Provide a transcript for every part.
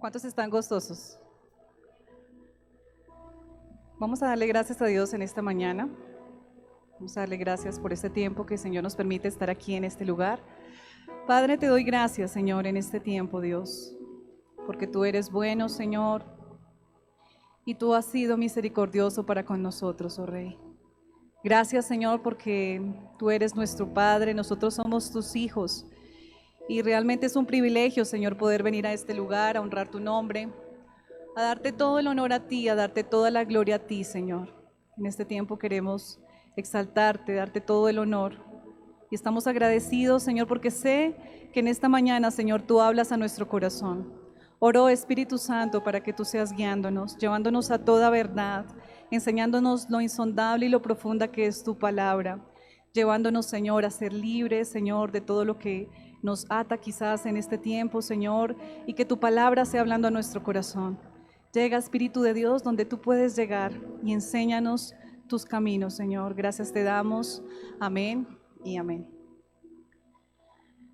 ¿Cuántos están gozosos? Vamos a darle gracias a Dios en esta mañana. Vamos a darle gracias por este tiempo que el Señor nos permite estar aquí en este lugar. Padre, te doy gracias, Señor, en este tiempo, Dios, porque tú eres bueno, Señor, y tú has sido misericordioso para con nosotros, oh Rey. Gracias, Señor, porque tú eres nuestro Padre, nosotros somos tus hijos, y realmente es un privilegio, Señor, poder venir a este lugar, a honrar tu nombre, a darte todo el honor a ti, a darte toda la gloria a ti, Señor. En este tiempo queremos exaltarte, darte todo el honor. Y estamos agradecidos, Señor, porque sé que en esta mañana, Señor, tú hablas a nuestro corazón. Oro, Espíritu Santo, para que tú seas guiándonos, llevándonos a toda verdad, enseñándonos lo insondable y lo profunda que es tu palabra, llevándonos, Señor, a ser libres, Señor, de todo lo que nos ata quizás en este tiempo, Señor, y que tu palabra sea hablando a nuestro corazón. Llega, Espíritu de Dios, donde tú puedes llegar y enséñanos tus caminos, Señor. Gracias te damos. Amén y amén.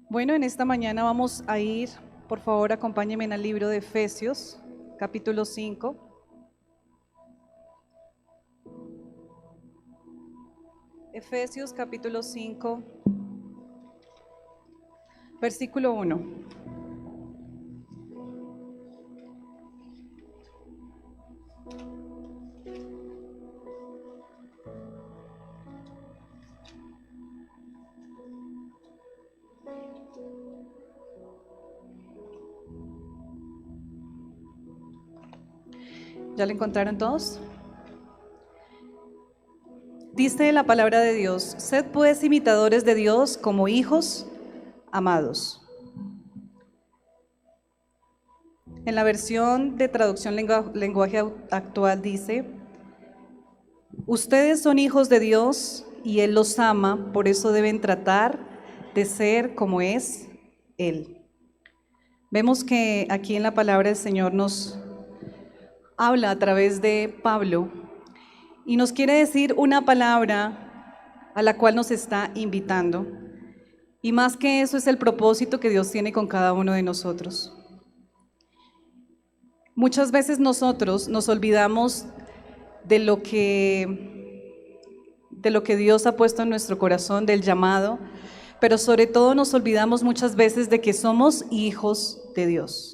Bueno, en esta mañana vamos a ir, por favor, acompáñenme al libro de Efesios, capítulo 5. Efesios, capítulo 5, versículo 1. ¿Ya lo encontraron todos? Dice la palabra de Dios: sed pues imitadores de Dios como hijos amados. En la versión de traducción lenguaje actual dice: ustedes son hijos de Dios y Él los ama, por eso deben tratar de ser como es Él. Vemos que aquí en la palabra del Señor nos habla a través de Pablo y nos quiere decir una palabra a la cual nos está invitando. Y más que eso es el propósito que Dios tiene con cada uno de nosotros. Muchas veces nosotros nos olvidamos de lo que Dios ha puesto en nuestro corazón, del llamado, pero sobre todo nos olvidamos muchas veces de que somos hijos de Dios.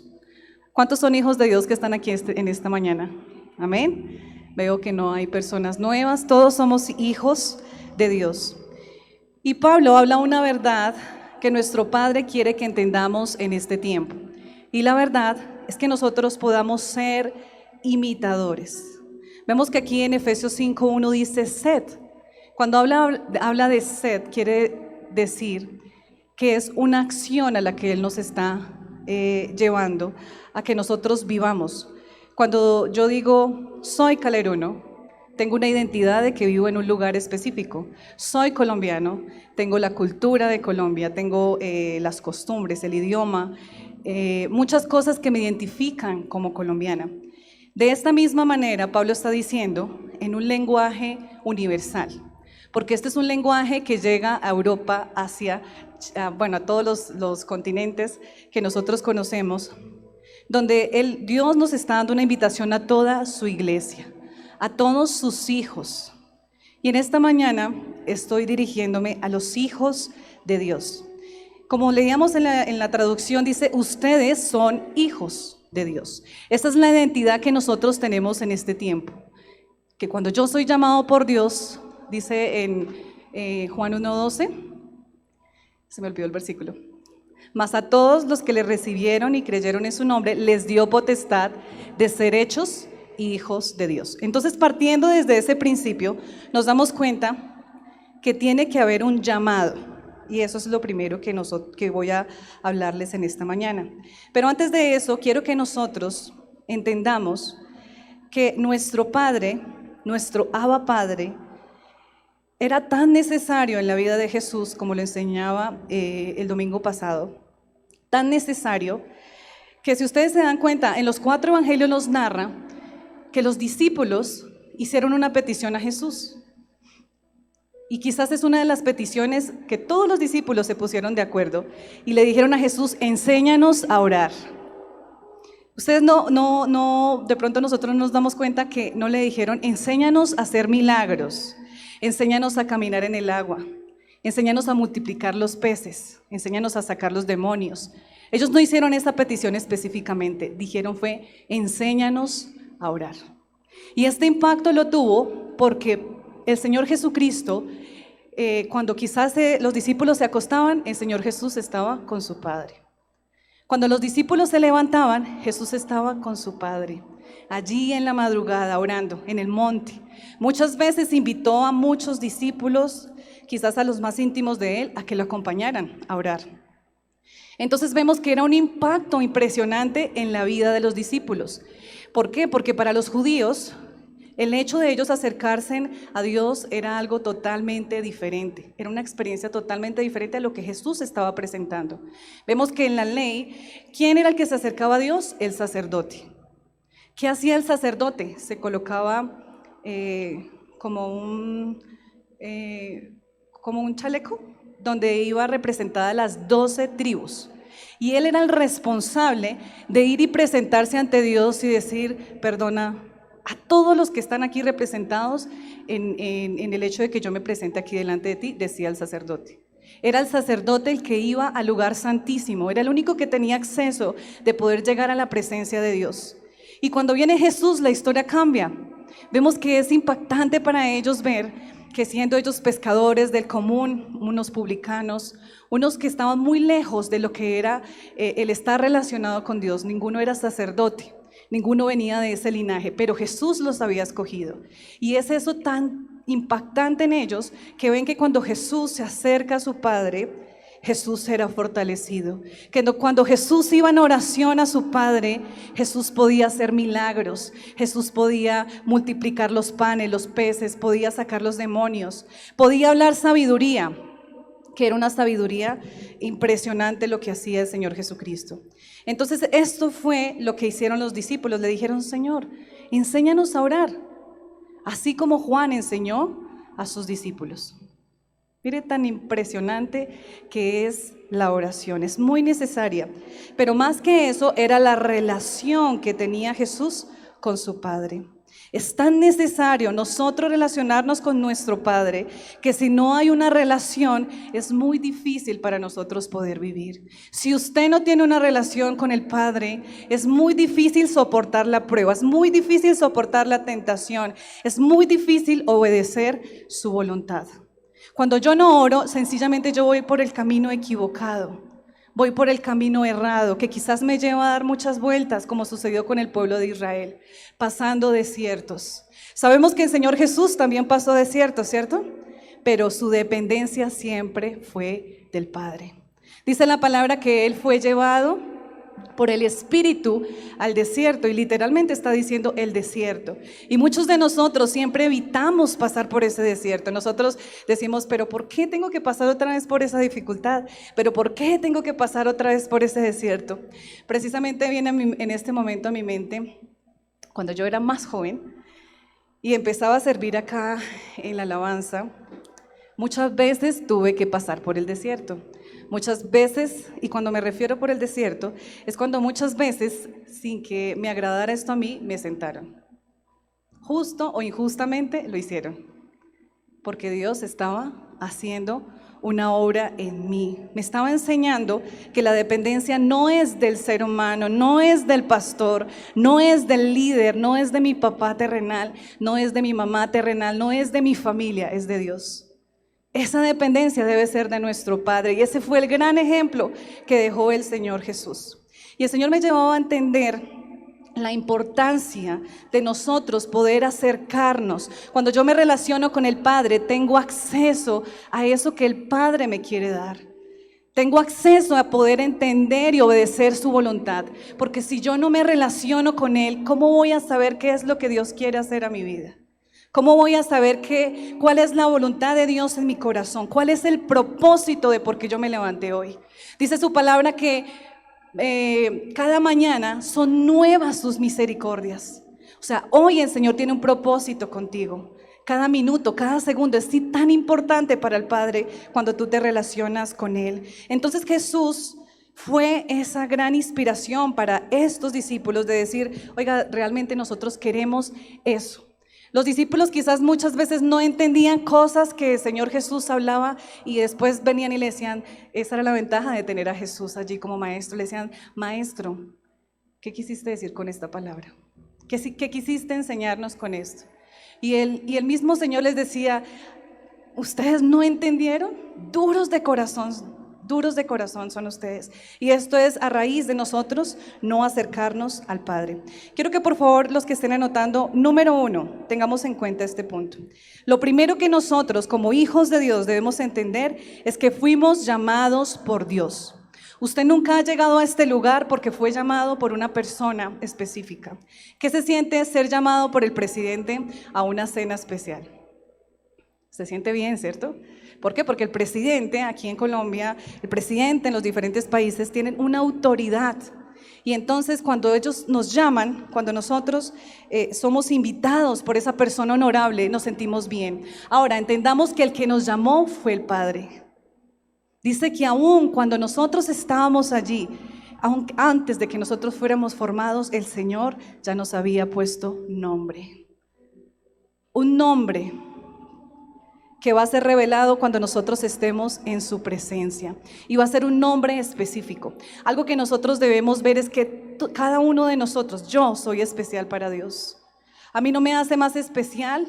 ¿Cuántos son hijos de Dios que están aquí en esta mañana? Amén. Veo que no hay personas nuevas, todos somos hijos de Dios. Y Pablo habla una verdad que nuestro Padre quiere que entendamos en este tiempo. Y la verdad es que nosotros podamos ser imitadores. Vemos que aquí en Efesios 5:1 dice sed. Cuando habla de sed, quiere decir que es una acción a la que Él nos está llevando a que nosotros vivamos. Cuando yo digo soy caleruno, tengo una identidad de que vivo en un lugar específico. Soy colombiano, tengo la cultura de Colombia, tengo las costumbres, el idioma, muchas cosas que me identifican como colombiana. De esta misma manera, Pablo está diciendo en un lenguaje universal, porque este es un lenguaje que llega a Europa, Asia, a todos los continentes que nosotros conocemos, donde Dios nos está dando una invitación a toda su iglesia, a todos sus hijos. Y en esta mañana estoy dirigiéndome a los hijos de Dios. Como leíamos en la traducción, dice: ustedes son hijos de Dios. Esta es la identidad que nosotros tenemos en este tiempo. Que cuando yo soy llamado por Dios, dice en Juan 1:12, se me olvidó el versículo. Mas a todos los que le recibieron y creyeron en su nombre, les dio potestad de ser hechos hijos de Dios. Entonces, partiendo desde ese principio, nos damos cuenta que tiene que haber un llamado. Y eso es lo primero que voy a hablarles en esta mañana. Pero antes de eso, quiero que nosotros entendamos que nuestro Padre, nuestro Abba Padre, era tan necesario en la vida de Jesús, como lo enseñaba el domingo pasado, tan necesario que, si ustedes se dan cuenta, en los 4 evangelios nos narra que los discípulos hicieron una petición a Jesús. Y quizás es una de las peticiones que todos los discípulos se pusieron de acuerdo y le dijeron a Jesús: enséñanos a orar. Ustedes de pronto nosotros nos damos cuenta que no le dijeron, enséñanos a hacer milagros, enséñanos a caminar en el agua, enséñanos a multiplicar los peces, enséñanos a sacar los demonios. Ellos no hicieron esa petición específicamente, dijeron fue, enséñanos a orar. Y este impacto lo tuvo porque el Señor Jesucristo, cuando quizás los discípulos se acostaban, el Señor Jesús estaba con su Padre. Cuando los discípulos se levantaban, Jesús estaba con su Padre, allí en la madrugada, orando, en el monte. Muchas veces invitó a muchos discípulos, quizás a los más íntimos de Él, a que lo acompañaran a orar. Entonces vemos que era un impacto impresionante en la vida de los discípulos. ¿Por qué? Porque para los judíos, el hecho de ellos acercarse a Dios era algo totalmente diferente, era una experiencia totalmente diferente a lo que Jesús estaba presentando. Vemos que en la ley, ¿quién era el que se acercaba a Dios? El sacerdote. ¿Qué hacía el sacerdote? Se colocaba como un chaleco donde iba representada las 12 tribus. Y él era el responsable de ir y presentarse ante Dios y decir, perdona a todos los que están aquí representados en el hecho de que yo me presente aquí delante de ti, decía el sacerdote. Era el sacerdote el que iba al lugar santísimo, era el único que tenía acceso de poder llegar a la presencia de Dios. Y cuando viene Jesús, la historia cambia. Vemos que es impactante para ellos ver que siendo ellos pescadores del común, unos publicanos, unos que estaban muy lejos de lo que era el estar relacionado con Dios, ninguno era sacerdote, ninguno venía de ese linaje, pero Jesús los había escogido. Y es eso tan impactante en ellos que ven que cuando Jesús se acerca a su Padre, Jesús era fortalecido, que cuando Jesús iba en oración a su Padre, Jesús podía hacer milagros, Jesús podía multiplicar los panes, los peces, podía sacar los demonios, podía hablar sabiduría, que era una sabiduría impresionante lo que hacía el Señor Jesucristo. Entonces esto fue lo que hicieron los discípulos, le dijeron, Señor, enséñanos a orar, así como Juan enseñó a sus discípulos. Mire tan impresionante que es la oración, es muy necesaria, pero más que eso era la relación que tenía Jesús con su Padre. Es tan necesario nosotros relacionarnos con nuestro Padre que si no hay una relación es muy difícil para nosotros poder vivir. Si usted no tiene una relación con el Padre, es muy difícil soportar la prueba, es muy difícil soportar la tentación, es muy difícil obedecer su voluntad. Cuando yo no oro, sencillamente yo voy por el camino equivocado, voy por el camino errado, que quizás me lleva a dar muchas vueltas, como sucedió con el pueblo de Israel, pasando desiertos. Sabemos que el Señor Jesús también pasó desiertos, ¿cierto? Pero su dependencia siempre fue del Padre. Dice la palabra que Él fue llevado por el Espíritu al desierto, y literalmente está diciendo el desierto. Y muchos de nosotros siempre evitamos pasar por ese desierto. Nosotros decimos, pero ¿por qué tengo que pasar otra vez por esa dificultad? ¿Pero por qué tengo que pasar otra vez por ese desierto? Precisamente viene en este momento a mi mente, cuando yo era más joven y empezaba a servir acá en la alabanza, muchas veces tuve que pasar por el desierto. Muchas veces, y cuando me refiero por el desierto, es cuando muchas veces, sin que me agradara esto a mí, me sentaron. Justo o injustamente lo hicieron, porque Dios estaba haciendo una obra en mí. Me estaba enseñando que la dependencia no es del ser humano, no es del pastor, no es del líder, no es de mi papá terrenal, no es de mi mamá terrenal, no es de mi familia, es de Dios. Esa dependencia debe ser de nuestro Padre, y ese fue el gran ejemplo que dejó el Señor Jesús. Y el Señor me llevó a entender la importancia de nosotros poder acercarnos. Cuando yo me relaciono con el Padre, tengo acceso a eso que el Padre me quiere dar. Tengo acceso a poder entender y obedecer su voluntad, porque si yo no me relaciono con Él, ¿cómo voy a saber qué es lo que Dios quiere hacer a mi vida? ¿Cómo voy a saber cuál es la voluntad de Dios en mi corazón? ¿Cuál es el propósito de por qué yo me levanté hoy? Dice su palabra que cada mañana son nuevas sus misericordias. O sea, hoy el Señor tiene un propósito contigo. Cada minuto, cada segundo es tan importante para el Padre cuando tú te relacionas con Él. Entonces Jesús fue esa gran inspiración para estos discípulos de decir, oiga, realmente nosotros queremos eso. Los discípulos quizás muchas veces no entendían cosas que el Señor Jesús hablaba y después venían y le decían, esa era la ventaja de tener a Jesús allí como maestro, le decían, maestro, ¿qué quisiste decir con esta palabra? ¿Qué quisiste enseñarnos con esto? Y el mismo Señor les decía, ¿ustedes no entendieron? Duros de corazón son ustedes. Y esto es a raíz de nosotros no acercarnos al Padre. Quiero que por favor los que estén anotando, número 1, tengamos en cuenta este punto. Lo primero que nosotros como hijos de Dios debemos entender es que fuimos llamados por Dios. Usted nunca ha llegado a este lugar porque fue llamado por una persona específica. ¿Qué se siente ser llamado por el presidente a una cena especial? Se siente bien, ¿cierto? ¿Por qué? Porque el presidente aquí en Colombia, el presidente en los diferentes países tienen una autoridad. Y entonces cuando ellos nos llaman, cuando nosotros somos invitados por esa persona honorable, nos sentimos bien. Ahora, entendamos que el que nos llamó fue el Padre. Dice que aún cuando nosotros estábamos allí, aun antes de que nosotros fuéramos formados, el Señor ya nos había puesto nombre. Un nombre que va a ser revelado cuando nosotros estemos en su presencia. Y va a ser un nombre específico. Algo que nosotros debemos ver es que cada uno de nosotros, yo soy especial para Dios. A mí no me hace más especial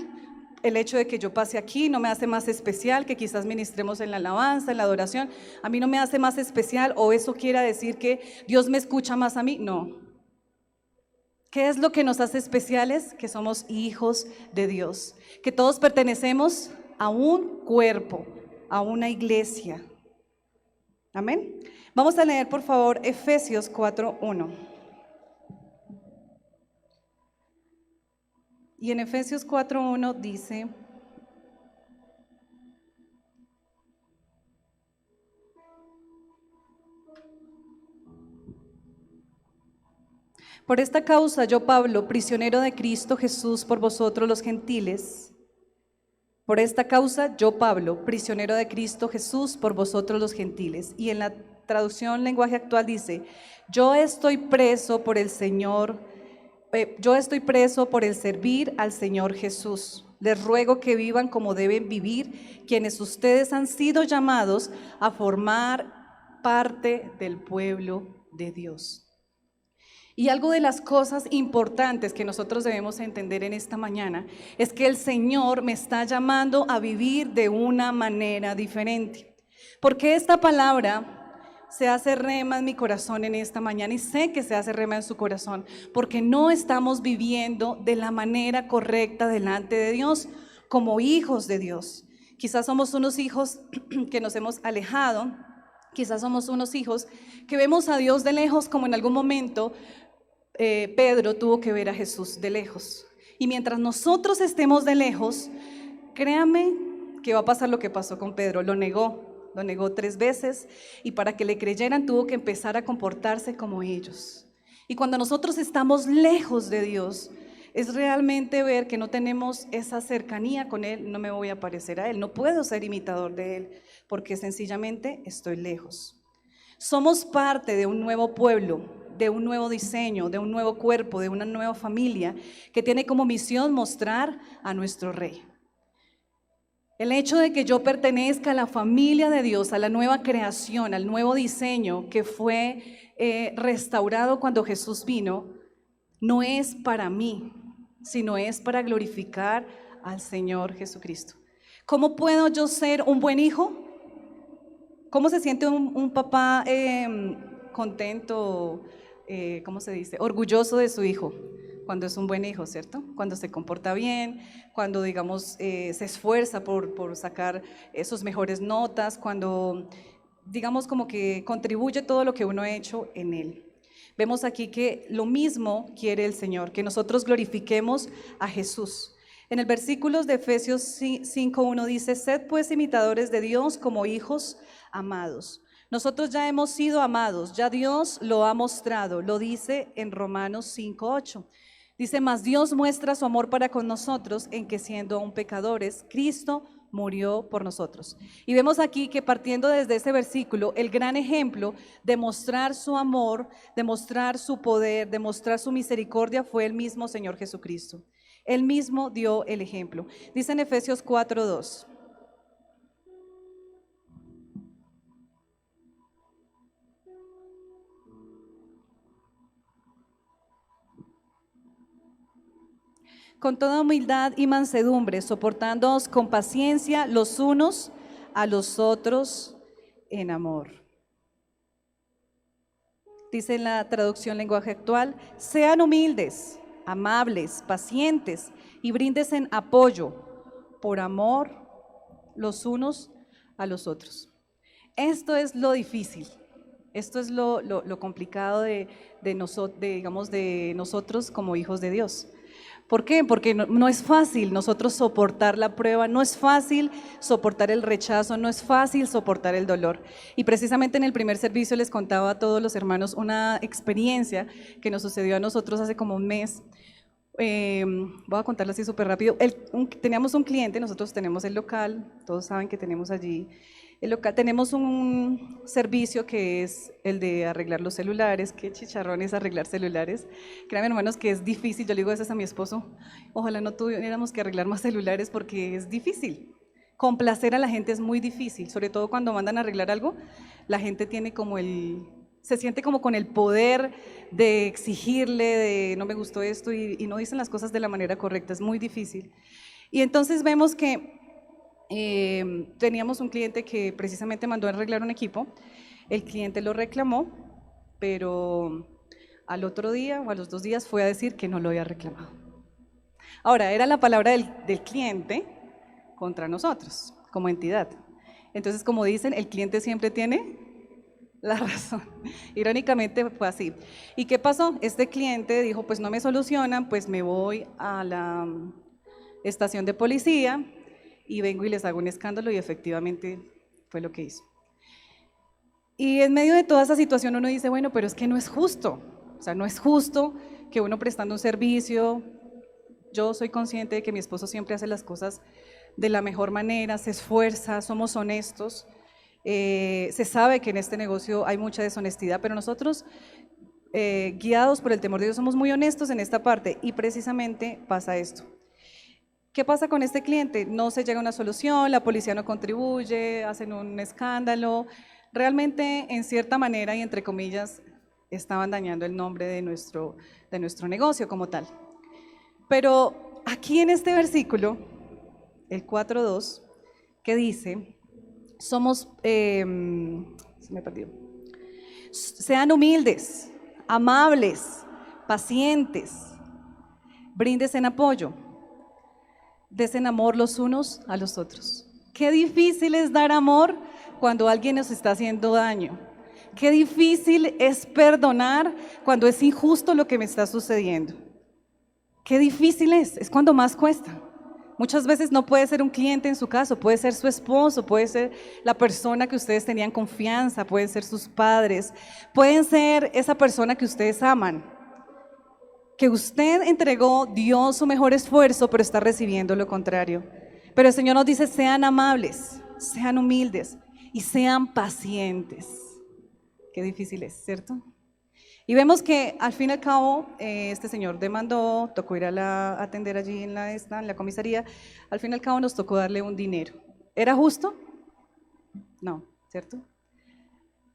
el hecho de que yo pase aquí, no me hace más especial que quizás ministremos en la alabanza, en la adoración. A mí no me hace más especial, o eso quiera decir que Dios me escucha más a mí. No. ¿Qué es lo que nos hace especiales? Que somos hijos de Dios, que todos pertenecemos a un cuerpo, a una iglesia. Amén. Vamos a leer por favor Efesios 4:1. Y en Efesios 4:1 dice: por esta causa yo, Pablo, prisionero de Cristo Jesús por vosotros los gentiles. Por esta causa yo, Pablo, prisionero de Cristo Jesús por vosotros los gentiles. Y en la traducción lenguaje actual dice: yo estoy preso por el Señor, yo estoy preso por el servir al Señor Jesús. Les ruego que vivan como deben vivir quienes ustedes han sido llamados a formar parte del pueblo de Dios. Y algo de las cosas importantes que nosotros debemos entender en esta mañana es que el Señor me está llamando a vivir de una manera diferente. Porque esta palabra se hace rema en mi corazón en esta mañana, y sé que se hace rema en su corazón, porque no estamos viviendo de la manera correcta delante de Dios como hijos de Dios. Quizás somos unos hijos que nos hemos alejado, quizás somos unos hijos que vemos a Dios de lejos, como en algún momento Pedro tuvo que ver a Jesús de lejos. Y mientras nosotros estemos de lejos, créame que va a pasar lo que pasó con Pedro. Lo negó 3 veces, y para que le creyeran tuvo que empezar a comportarse como ellos. Y cuando nosotros estamos lejos de Dios, es realmente ver que no tenemos esa cercanía con Él. No me voy a parecer a Él, no puedo ser imitador de Él, porque sencillamente estoy lejos. Somos parte de un nuevo pueblo, de un nuevo diseño, de un nuevo cuerpo, de una nueva familia que tiene como misión mostrar a nuestro Rey. El hecho de que yo pertenezca a la familia de Dios, a la nueva creación, al nuevo diseño que fue restaurado cuando Jesús vino, no es para mí, sino es para glorificar al Señor Jesucristo. ¿Cómo puedo yo ser un buen hijo? ¿Cómo se siente un papá contento, ¿cómo se dice? Orgulloso de su hijo? Cuando es un buen hijo, ¿cierto? Cuando se comporta bien, cuando, digamos, se esfuerza por sacar sus mejores notas, cuando, digamos, como que contribuye todo lo que uno ha hecho en él. Vemos aquí que lo mismo quiere el Señor, que nosotros glorifiquemos a Jesús. En el versículo de Efesios 5:1 dice: sed pues imitadores de Dios como hijos amados. Nosotros ya hemos sido amados, ya Dios lo ha mostrado, lo dice en Romanos 5:8. Dice: mas Dios muestra su amor para con nosotros en que siendo aún pecadores, Cristo murió por nosotros. Y vemos aquí que partiendo desde ese versículo, el gran ejemplo de mostrar su amor, de mostrar su poder, de mostrar su misericordia fue el mismo Señor Jesucristo. Él mismo dio el ejemplo. Dice en Efesios 4:2. Con toda humildad y mansedumbre, soportándoos con paciencia los unos a los otros en amor. Dice en la traducción lenguaje actual, sean humildes, amables, pacientes y bríndesen apoyo por amor los unos a los otros. Esto es lo difícil, esto es lo complicado de nosotros como hijos de Dios. ¿Por qué? Porque no es fácil nosotros soportar la prueba, no es fácil soportar el rechazo, no es fácil soportar el dolor. Y precisamente en el primer servicio les contaba a todos los hermanos una experiencia que nos sucedió a nosotros hace como un mes. Voy a contarlo así súper rápido. Teníamos un cliente, nosotros tenemos el local, todos saben que tenemos allí el local, tenemos un servicio que es el de arreglar los celulares. Qué chicharrón es arreglar celulares. Créanme, hermanos, que es difícil. Yo le digo a veces a mi esposo, ojalá no tuviéramos que arreglar más celulares porque es difícil. Complacer a la gente es muy difícil, sobre todo cuando mandan a arreglar algo, la gente tiene como se siente como con el poder de exigirle, de no me gustó esto y no dicen las cosas de la manera correcta, es muy difícil. Y entonces vemos que teníamos un cliente que precisamente mandó a arreglar un equipo, el cliente lo reclamó, pero al otro día o a los 2 días fue a decir que no lo había reclamado. Ahora, era la palabra del cliente contra nosotros, como entidad. Entonces, como dicen, el cliente siempre tiene la razón. Irónicamente fue así. ¿Y qué pasó? Este cliente dijo, pues no me solucionan, pues me voy a la estación de policía y vengo y les hago un escándalo, y efectivamente fue lo que hizo. Y en medio de toda esa situación uno dice, bueno, pero es que no es justo. O sea, no es justo que uno prestando un servicio, yo soy consciente de que mi esposo siempre hace las cosas de la mejor manera, se esfuerza, somos honestos. Se sabe que en este negocio hay mucha deshonestidad, pero nosotros, guiados por el temor de Dios, somos muy honestos en esta parte, y precisamente pasa esto. ¿Qué pasa con este cliente? No se llega a una solución, la policía no contribuye, hacen un escándalo. Realmente, en cierta manera y entre comillas, estaban dañando el nombre de nuestro negocio como tal. Pero aquí en este versículo, el 4:2, que dice, se me perdió. Sean humildes, amables, pacientes, bríndesen apoyo, desen amor los unos a los otros. Qué difícil es dar amor cuando alguien nos está haciendo daño. Qué difícil es perdonar cuando es injusto lo que me está sucediendo. Qué difícil es cuando más cuesta. Muchas veces no puede ser un cliente en su caso, puede ser su esposo, puede ser la persona que ustedes tenían confianza, pueden ser sus padres, pueden ser esa persona que ustedes aman, que usted entregó, dio su mejor esfuerzo, pero está recibiendo lo contrario. Pero el Señor nos dice, sean amables, sean humildes y sean pacientes. Qué difícil es, ¿cierto? Y vemos que al fin y al cabo este señor demandó, tocó ir a atender allí en la comisaría, al fin y al cabo nos tocó darle un dinero. ¿Era justo? No, ¿cierto?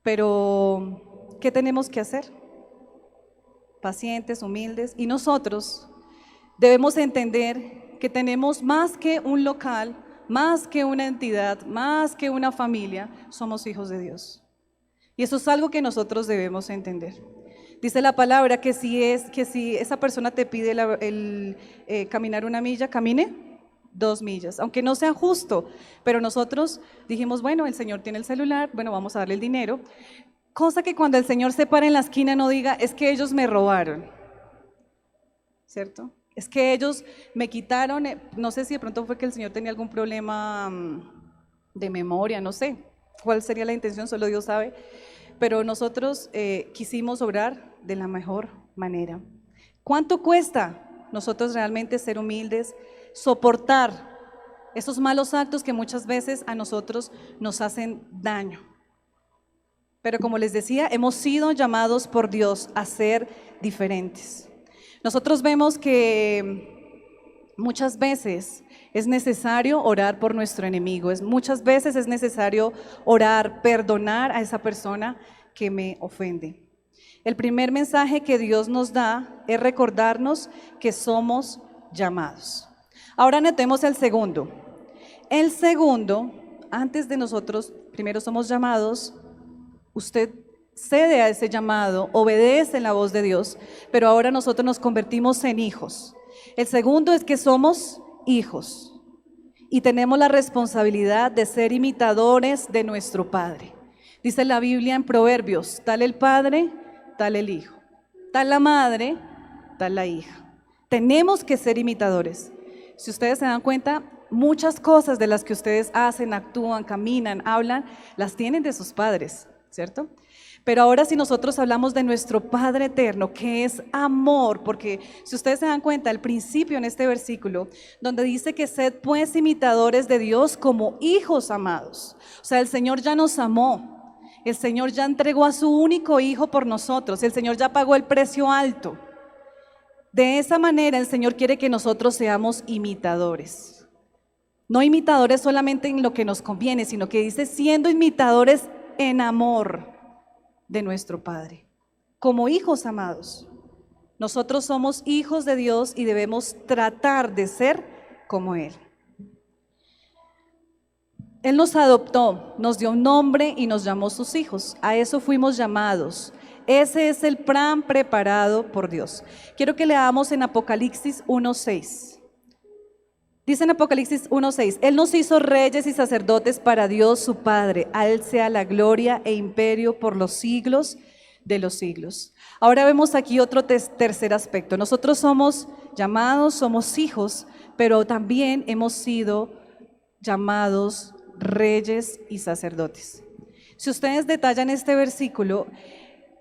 Pero, ¿qué tenemos que hacer? Pacientes, humildes, y nosotros debemos entender que tenemos más que un local, más que una entidad, más que una familia, somos hijos de Dios. Y eso es algo que nosotros debemos entender. Dice la palabra que si esa persona te pide caminar 1 milla, camine 2 millas, aunque no sea justo, pero nosotros dijimos, bueno, el Señor tiene el celular, bueno, vamos a darle el dinero, cosa que cuando el Señor se para en la esquina no diga, es que ellos me robaron, ¿cierto? Es que ellos me quitaron, no sé si de pronto fue que el Señor tenía algún problema de memoria, no sé cuál sería la intención, solo Dios sabe. Pero nosotros quisimos obrar de la mejor manera. ¿Cuánto cuesta nosotros realmente ser humildes, soportar esos malos actos que muchas veces a nosotros nos hacen daño. Pero como les decía, hemos sido llamados por Dios a ser diferentes. Nosotros vemos que muchas veces es necesario orar por nuestro enemigo, muchas veces es necesario orar, perdonar a esa persona que me ofende. El primer mensaje que Dios nos da es recordarnos que somos llamados. Ahora notemos el segundo. El segundo, antes de nosotros, primero somos llamados, usted cede a ese llamado, obedece la voz de Dios, pero ahora nosotros nos convertimos en hijos. El segundo es que somos hijos y tenemos la responsabilidad de ser imitadores de nuestro Padre. Dice la Biblia en Proverbios, tal el padre, tal el hijo, tal la madre, tal la hija. Tenemos que ser imitadores. Si ustedes se dan cuenta, muchas cosas de las que ustedes hacen, actúan, caminan, hablan, las tienen de sus padres, ¿cierto? Pero ahora si nosotros hablamos de nuestro Padre eterno, que es amor, porque si ustedes se dan cuenta, al principio en este versículo, donde dice que sed pues imitadores de Dios como hijos amados. O sea, el Señor ya nos amó. El Señor ya entregó a su único hijo por nosotros. El Señor ya pagó el precio alto. De esa manera el Señor quiere que nosotros seamos imitadores. No imitadores solamente en lo que nos conviene, sino que dice siendo imitadores en amor de nuestro Padre. Como hijos amados. Nosotros somos hijos de Dios y debemos tratar de ser como Él. Él nos adoptó, nos dio un nombre y nos llamó sus hijos. A eso fuimos llamados. Ese es el plan preparado por Dios. Quiero que leamos en Apocalipsis 1:6. Dice en Apocalipsis 1:6, Él nos hizo reyes y sacerdotes para Dios su Padre. A Él sea la gloria e imperio por los siglos de los siglos. Ahora vemos aquí otro tercer aspecto. Nosotros somos llamados, somos hijos, pero también hemos sido llamados reyes y sacerdotes. Si ustedes detallan este versículo,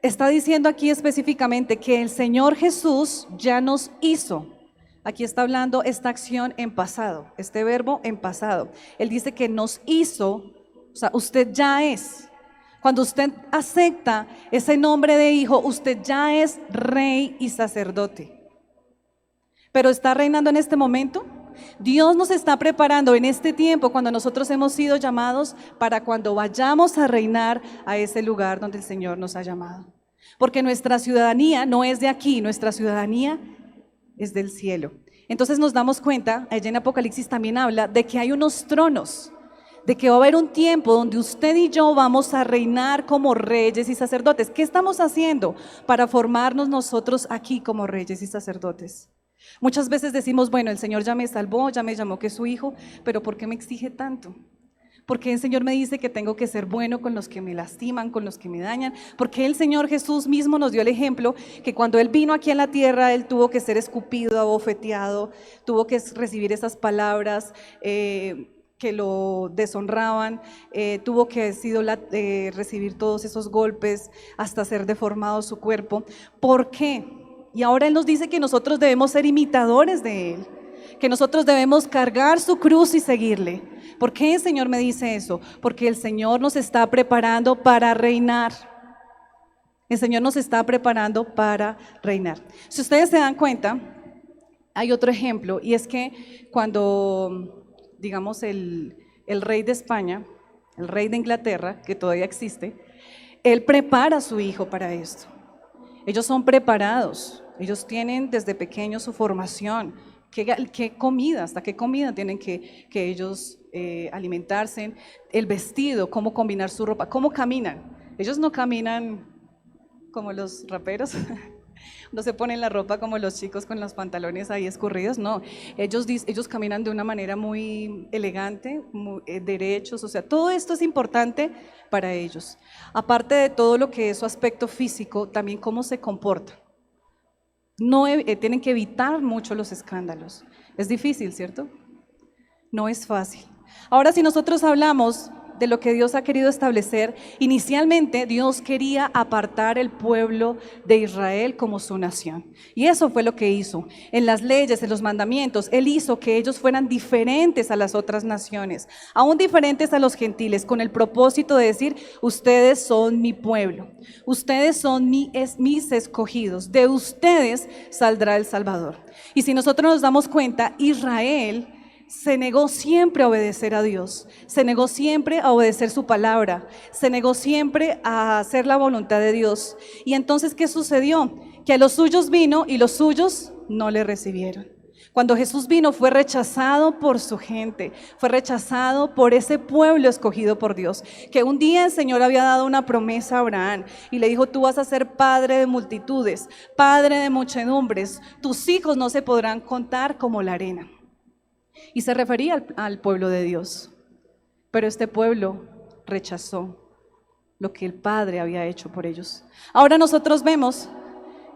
está diciendo aquí específicamente que el Señor Jesús ya nos hizo. Aquí está hablando esta acción en pasado, este verbo en pasado. Él dice que nos hizo, o sea, usted ya es. Cuando usted acepta ese nombre de hijo, usted ya es rey y sacerdote. Pero ¿está reinando en este momento? Dios nos está preparando en este tiempo, cuando nosotros hemos sido llamados, para cuando vayamos a reinar a ese lugar donde el Señor nos ha llamado. Porque nuestra ciudadanía no es de aquí, nuestra ciudadanía es del cielo. Entonces nos damos cuenta, allá en Apocalipsis también habla de que hay unos tronos, de que va a haber un tiempo donde usted y yo vamos a reinar como reyes y sacerdotes. ¿Qué estamos haciendo para formarnos nosotros aquí como reyes y sacerdotes? Muchas veces decimos, bueno, el Señor ya me salvó, ya me llamó que es su hijo, pero ¿por qué me exige tanto? ¿Por qué el Señor me dice que tengo que ser bueno con los que me lastiman, con los que me dañan? Porque el Señor Jesús mismo nos dio el ejemplo que cuando Él vino aquí en la tierra, Él tuvo que ser escupido, abofeteado, tuvo que recibir esas palabras que lo deshonraban, tuvo que recibir todos esos golpes hasta ser deformado su cuerpo. ¿Por qué? Y ahora Él nos dice que nosotros debemos ser imitadores de Él, que nosotros debemos cargar su cruz y seguirle. ¿Por qué el Señor me dice eso? Porque el Señor nos está preparando para reinar. El Señor nos está preparando para reinar. Si ustedes se dan cuenta, hay otro ejemplo, y es que cuando, digamos, el rey de España, el rey de Inglaterra, que todavía existe, él prepara a su hijo para esto. Ellos son preparados, ellos tienen desde pequeños su formación. ¿Qué comida, hasta qué comida tienen que ellos alimentarse? El vestido, cómo combinar su ropa, cómo caminan. Ellos no caminan como los raperos, no se ponen la ropa como los chicos con los pantalones ahí escurridos, no. Ellos caminan de una manera muy elegante, muy, derechos, o sea, todo esto es importante para ellos. Aparte de todo lo que es su aspecto físico, también cómo se comporta. No tienen que evitar mucho los escándalos. Es difícil, ¿cierto? No es fácil. Ahora, si nosotros hablamos de lo que Dios ha querido establecer, inicialmente Dios quería apartar el pueblo de Israel como su nación. Y eso fue lo que hizo. En las leyes, en los mandamientos, Él hizo que ellos fueran diferentes a las otras naciones, aún diferentes a los gentiles, con el propósito de decir: ustedes son mi pueblo, ustedes son mis escogidos, de ustedes saldrá el Salvador. Y si nosotros nos damos cuenta, Israel se negó siempre a obedecer a Dios, se negó siempre a obedecer su palabra, se negó siempre a hacer la voluntad de Dios. Y entonces, ¿qué sucedió? Que a los suyos vino y los suyos no le recibieron. Cuando Jesús vino, fue rechazado por su gente, fue rechazado por ese pueblo escogido por Dios, que un día el Señor había dado una promesa a Abraham y le dijo: tú vas a ser padre de multitudes, padre de muchedumbres, tus hijos no se podrán contar como la arena. Y se refería al pueblo de Dios. Pero este pueblo rechazó lo que el Padre había hecho por ellos. Ahora nosotros vemos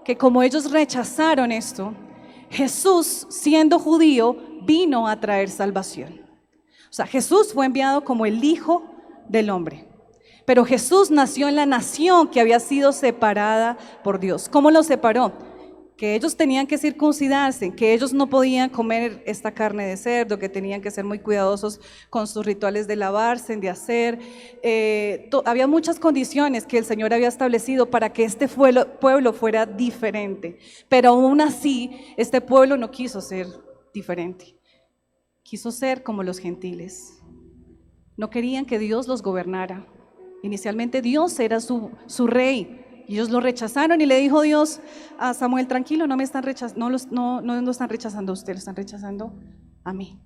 que como ellos rechazaron esto, Jesús, siendo judío, vino a traer salvación. O sea, Jesús fue enviado como el Hijo del Hombre. Pero Jesús nació en la nación que había sido separada por Dios. ¿Cómo lo separó? Que ellos tenían que circuncidarse, que ellos no podían comer esta carne de cerdo, que tenían que ser muy cuidadosos con sus rituales de lavarse, de hacer. Había muchas condiciones que el Señor había establecido para que este pueblo fuera diferente. Pero aún así, este pueblo no quiso ser diferente. Quiso ser como los gentiles. No querían que Dios los gobernara. Inicialmente Dios era su rey. Y ellos lo rechazaron y le dijo Dios a Samuel: tranquilo, no están rechazando a usted, lo están rechazando a mí.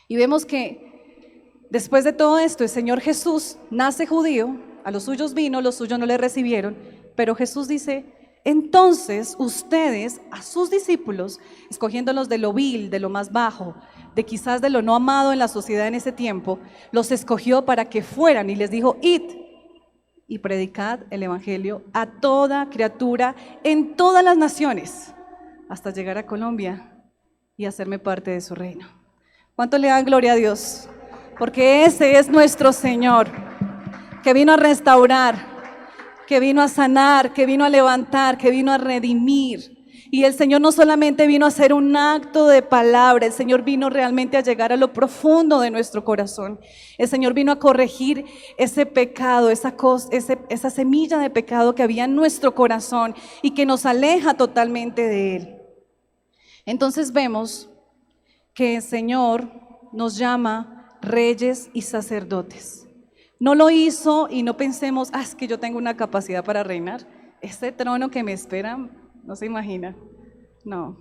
Y vemos que después de todo esto, el Señor Jesús nace judío, a los suyos vino, los suyos no le recibieron, pero Jesús dice: entonces ustedes, a sus discípulos, escogiéndolos de lo vil, de lo más bajo, de quizás de lo no amado en la sociedad en ese tiempo, los escogió para que fueran y les dijo: id y predicad el evangelio a toda criatura en todas las naciones, hasta llegar a Colombia y hacerme parte de su reino. ¿Cuánto le dan gloria a Dios? Porque ese es nuestro Señor, que vino a restaurar, que vino a sanar, que vino a levantar, que vino a redimir. Y el Señor no solamente vino a hacer un acto de palabra, el Señor vino realmente a llegar a lo profundo de nuestro corazón. El Señor vino a corregir ese pecado, esa semilla de pecado que había en nuestro corazón y que nos aleja totalmente de Él. Entonces vemos que el Señor nos llama reyes y sacerdotes. No lo hizo y no pensemos: es que yo tengo una capacidad para reinar. Este trono que me espera, no se imagina. No,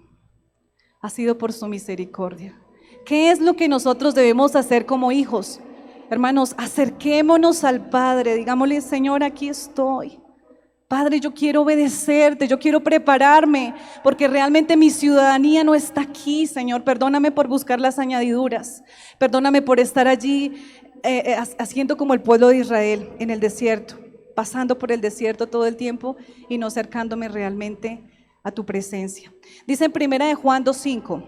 ha sido por su misericordia. ¿Qué es lo que nosotros debemos hacer como hijos? Hermanos, acerquémonos al Padre, digámosle: Señor, aquí estoy. Padre, yo quiero obedecerte, yo quiero prepararme, porque realmente mi ciudadanía no está aquí, Señor. Perdóname por buscar las añadiduras, perdóname por estar allí haciendo como el pueblo de Israel en el desierto, pasando por el desierto todo el tiempo y no acercándome realmente a tu presencia. Dice en 1 Juan 2:5: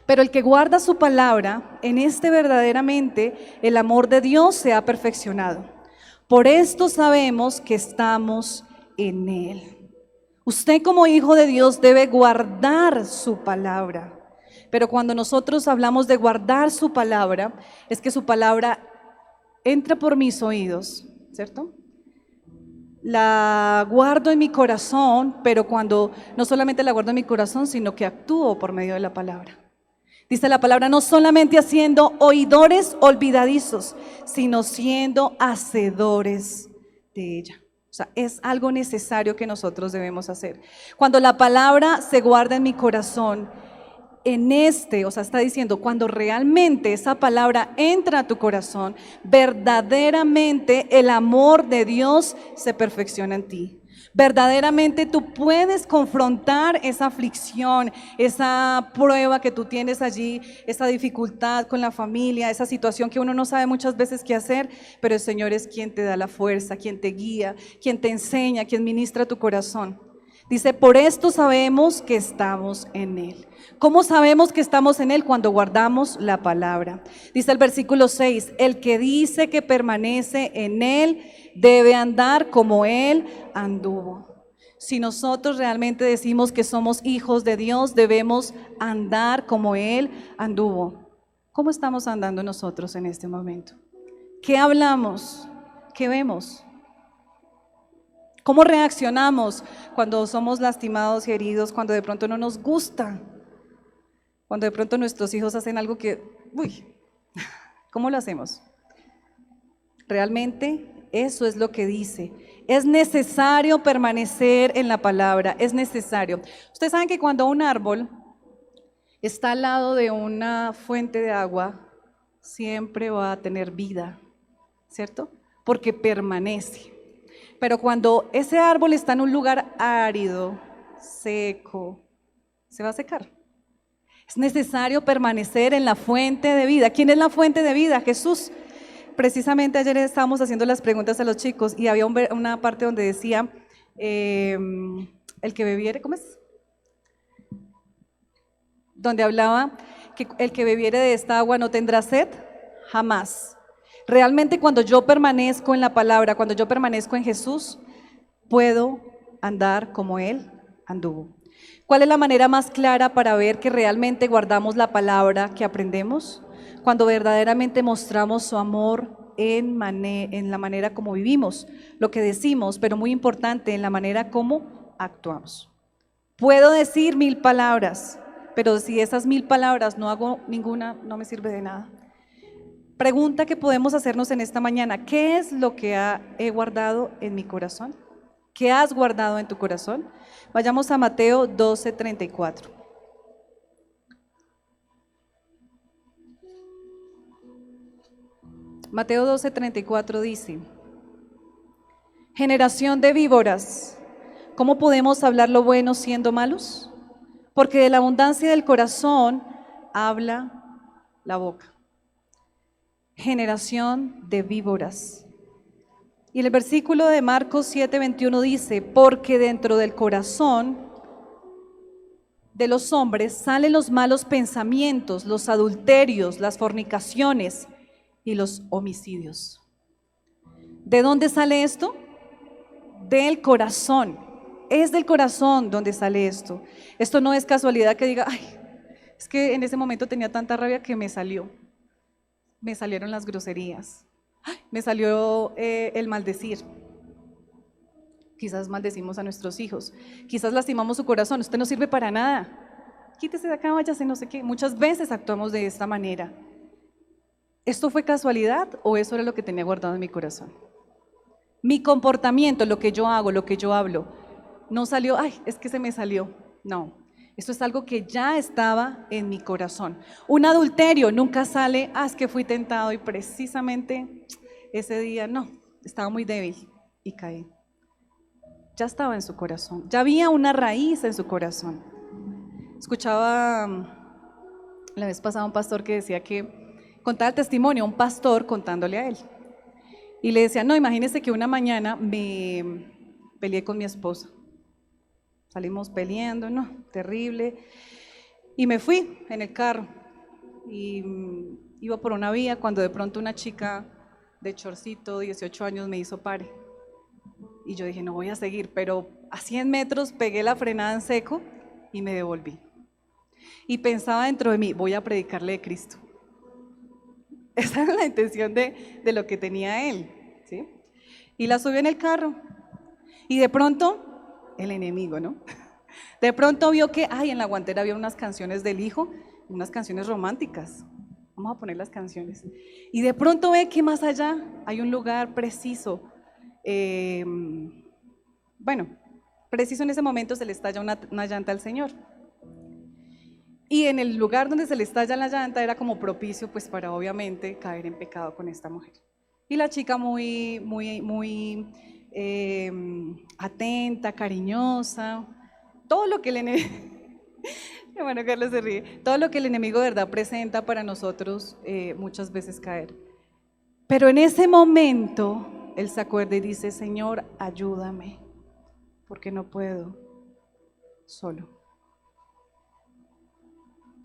pero el que guarda su palabra, en este verdaderamente el amor de Dios se ha perfeccionado. Por esto sabemos que estamos en Él. Usted como hijo de Dios debe guardar su palabra. Pero cuando nosotros hablamos de guardar su palabra, es que su palabra entra por mis oídos, ¿cierto? La guardo en mi corazón, pero cuando no solamente la guardo en mi corazón, sino que actúo por medio de la palabra. Dice la palabra: no solamente haciendo oidores olvidadizos, sino siendo hacedores de ella. O sea, es algo necesario que nosotros debemos hacer. Cuando la palabra se guarda en mi corazón, está diciendo, cuando realmente esa palabra entra a tu corazón, verdaderamente el amor de Dios se perfecciona en ti. Verdaderamente tú puedes confrontar esa aflicción, esa prueba que tú tienes allí, esa dificultad con la familia, esa situación que uno no sabe muchas veces qué hacer, pero el Señor es quien te da la fuerza, quien te guía, quien te enseña, quien ministra tu corazón. Dice, por esto sabemos que estamos en Él. ¿Cómo sabemos que estamos en Él? Cuando guardamos la palabra. Dice el versículo 6, el que dice que permanece en Él debe andar como Él anduvo. Si nosotros realmente decimos que somos hijos de Dios, debemos andar como Él anduvo. ¿Cómo estamos andando nosotros en este momento? ¿Qué hablamos? ¿Qué vemos? ¿Cómo reaccionamos cuando somos lastimados y heridos, cuando de pronto no nos gusta? Cuando de pronto nuestros hijos hacen algo que, uy, ¿cómo lo hacemos? Realmente eso es lo que dice. Es necesario permanecer en la palabra, es necesario. Ustedes saben que cuando un árbol está al lado de una fuente de agua, siempre va a tener vida, ¿cierto? Porque permanece. Pero cuando ese árbol está en un lugar árido, seco, se va a secar. Es necesario permanecer en la fuente de vida. ¿Quién es la fuente de vida? Jesús. Precisamente ayer estábamos haciendo las preguntas a los chicos y había una parte donde decía, el que bebiere, ¿cómo es? Donde hablaba que el que bebiere de esta agua no tendrá sed, jamás. Realmente cuando yo permanezco en la palabra, cuando yo permanezco en Jesús, puedo andar como Él anduvo. ¿Cuál es la manera más clara para ver que realmente guardamos la palabra que aprendemos? Cuando verdaderamente mostramos su amor en la manera como vivimos, lo que decimos, pero muy importante, en la manera como actuamos. Puedo decir 1000 palabras, pero si esas 1000 palabras no hago ninguna, no me sirve de nada. Pregunta que podemos hacernos en esta mañana, ¿qué es lo que he guardado en mi corazón? ¿Qué has guardado en tu corazón? Vayamos a Mateo 12:34. Mateo 12:34 dice, generación de víboras, ¿cómo podemos hablar lo bueno siendo malos? Porque de la abundancia del corazón habla la boca. Generación de víboras. Y el versículo de Marcos 7:21 dice, porque dentro del corazón de los hombres salen los malos pensamientos, los adulterios, las fornicaciones y los homicidios. ¿De dónde sale esto? Del corazón. Es del corazón donde sale esto. Esto no es casualidad que diga, ay, es que en ese momento tenía tanta rabia que me salieron las groserías. Me salió el maldecir. Quizás maldecimos a nuestros hijos, quizás lastimamos su corazón, usted no sirve para nada, quítese de acá, váyase, no sé qué. Muchas veces actuamos de esta manera. ¿Esto fue casualidad o eso era lo que tenía guardado en mi corazón? Mi comportamiento, lo que yo hago, lo que yo hablo, no salió, ay, es que se me salió. No, esto es algo que ya estaba en mi corazón. Un adulterio nunca sale, es que fui tentado y precisamente ese día, no, estaba muy débil y caí. Ya estaba en su corazón, ya había una raíz en su corazón. Escuchaba la vez pasada un pastor que decía que contaba el testimonio, un pastor contándole a él. Y le decía, no, imagínese que una mañana me peleé con mi esposa. Salimos peleando, no, terrible. Y me fui en el carro y iba por una vía cuando de pronto una chica de chorcito, 18 años, me hizo pare. Y yo dije, no voy a seguir, pero a 100 metros pegué la frenada en seco y me devolví. Y pensaba dentro de mí, voy a predicarle de Cristo. Esa era la intención de lo que tenía él, ¿sí? Y la subí en el carro. Y de pronto, el enemigo, ¿no? De pronto vio que, en la guantera había unas canciones del hijo, unas canciones románticas. Vamos a poner las canciones. Y de pronto ve que más allá hay un lugar preciso. Preciso en ese momento se le estalla una llanta al Señor. Y en el lugar donde se le estalla la llanta era como propicio pues para obviamente caer en pecado con esta mujer. Y la chica muy atenta, cariñosa, todo lo que el enemigo, bueno, Carlos se ríe, todo lo que el enemigo de verdad presenta para nosotros muchas veces caer. Pero en ese momento él se acuerda y dice, Señor, ayúdame, porque no puedo. solo.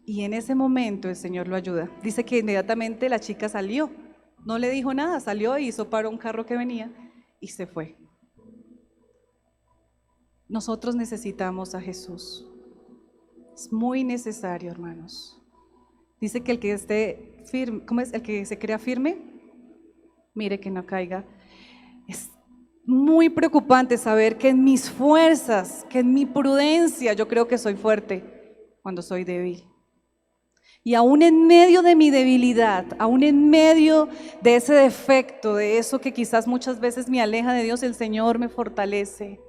Y en ese momento el Señor lo ayuda. Dice que inmediatamente la chica salió, no le dijo nada, salió y hizo paro a un carro que venía y se fue. Nosotros necesitamos a Jesús. Es muy necesario, hermanos. Dice que el que esté firme, ¿cómo es? El que se crea firme, mire que no caiga. Es muy preocupante saber que en mis fuerzas, que en mi prudencia, yo creo que soy fuerte cuando soy débil. Y aún en medio de mi debilidad, aún en medio de ese defecto, de eso que quizás muchas veces me aleja de Dios, el Señor me fortalece.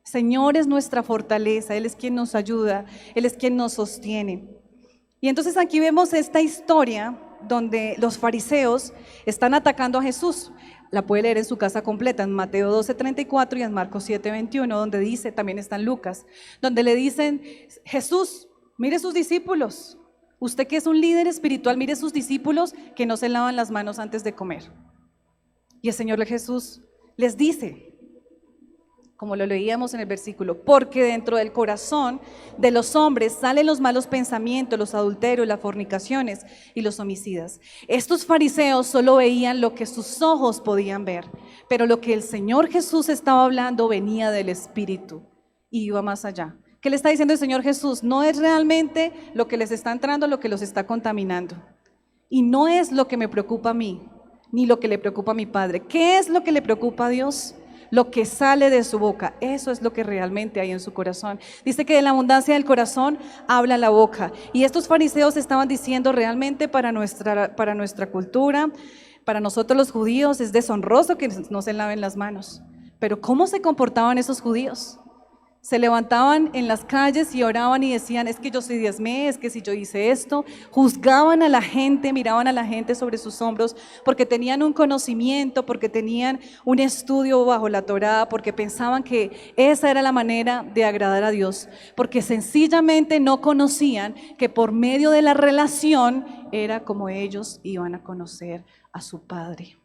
El Señor es nuestra fortaleza, Él es quien nos ayuda, Él es quien nos sostiene. Y entonces aquí vemos esta historia donde los fariseos están atacando a Jesús. La puede leer en su casa completa, en Mateo 12:34 y en Marcos 7:21, donde dice, también está en Lucas, donde le dicen, Jesús, mire sus discípulos. Usted que es un líder espiritual, mire sus discípulos que no se lavan las manos antes de comer. Y el Señor Jesús les dice, como lo leíamos en el versículo, porque dentro del corazón de los hombres salen los malos pensamientos, los adulterios, las fornicaciones y los homicidas. Estos fariseos solo veían lo que sus ojos podían ver, pero lo que el Señor Jesús estaba hablando venía del Espíritu y iba más allá. ¿Qué le está diciendo el Señor Jesús? No es realmente lo que les está entrando lo que los está contaminando. Y no es lo que me preocupa a mí, ni lo que le preocupa a mi Padre. ¿Qué es lo que le preocupa a Dios? Lo que sale de su boca, eso es lo que realmente hay en su corazón. Dice que de la abundancia del corazón habla la boca. Y estos fariseos estaban diciendo realmente para nuestra cultura, para nosotros los judíos, es deshonroso que no se laven las manos. Pero ¿cómo se comportaban esos judíos? Se levantaban en las calles y oraban y decían, es que yo soy diezmé, es que si yo hice esto, juzgaban a la gente, miraban a la gente sobre sus hombros, porque tenían un conocimiento, porque tenían un estudio bajo la Torá, porque pensaban que esa era la manera de agradar a Dios, porque sencillamente no conocían que por medio de la relación era como ellos iban a conocer a su Padre.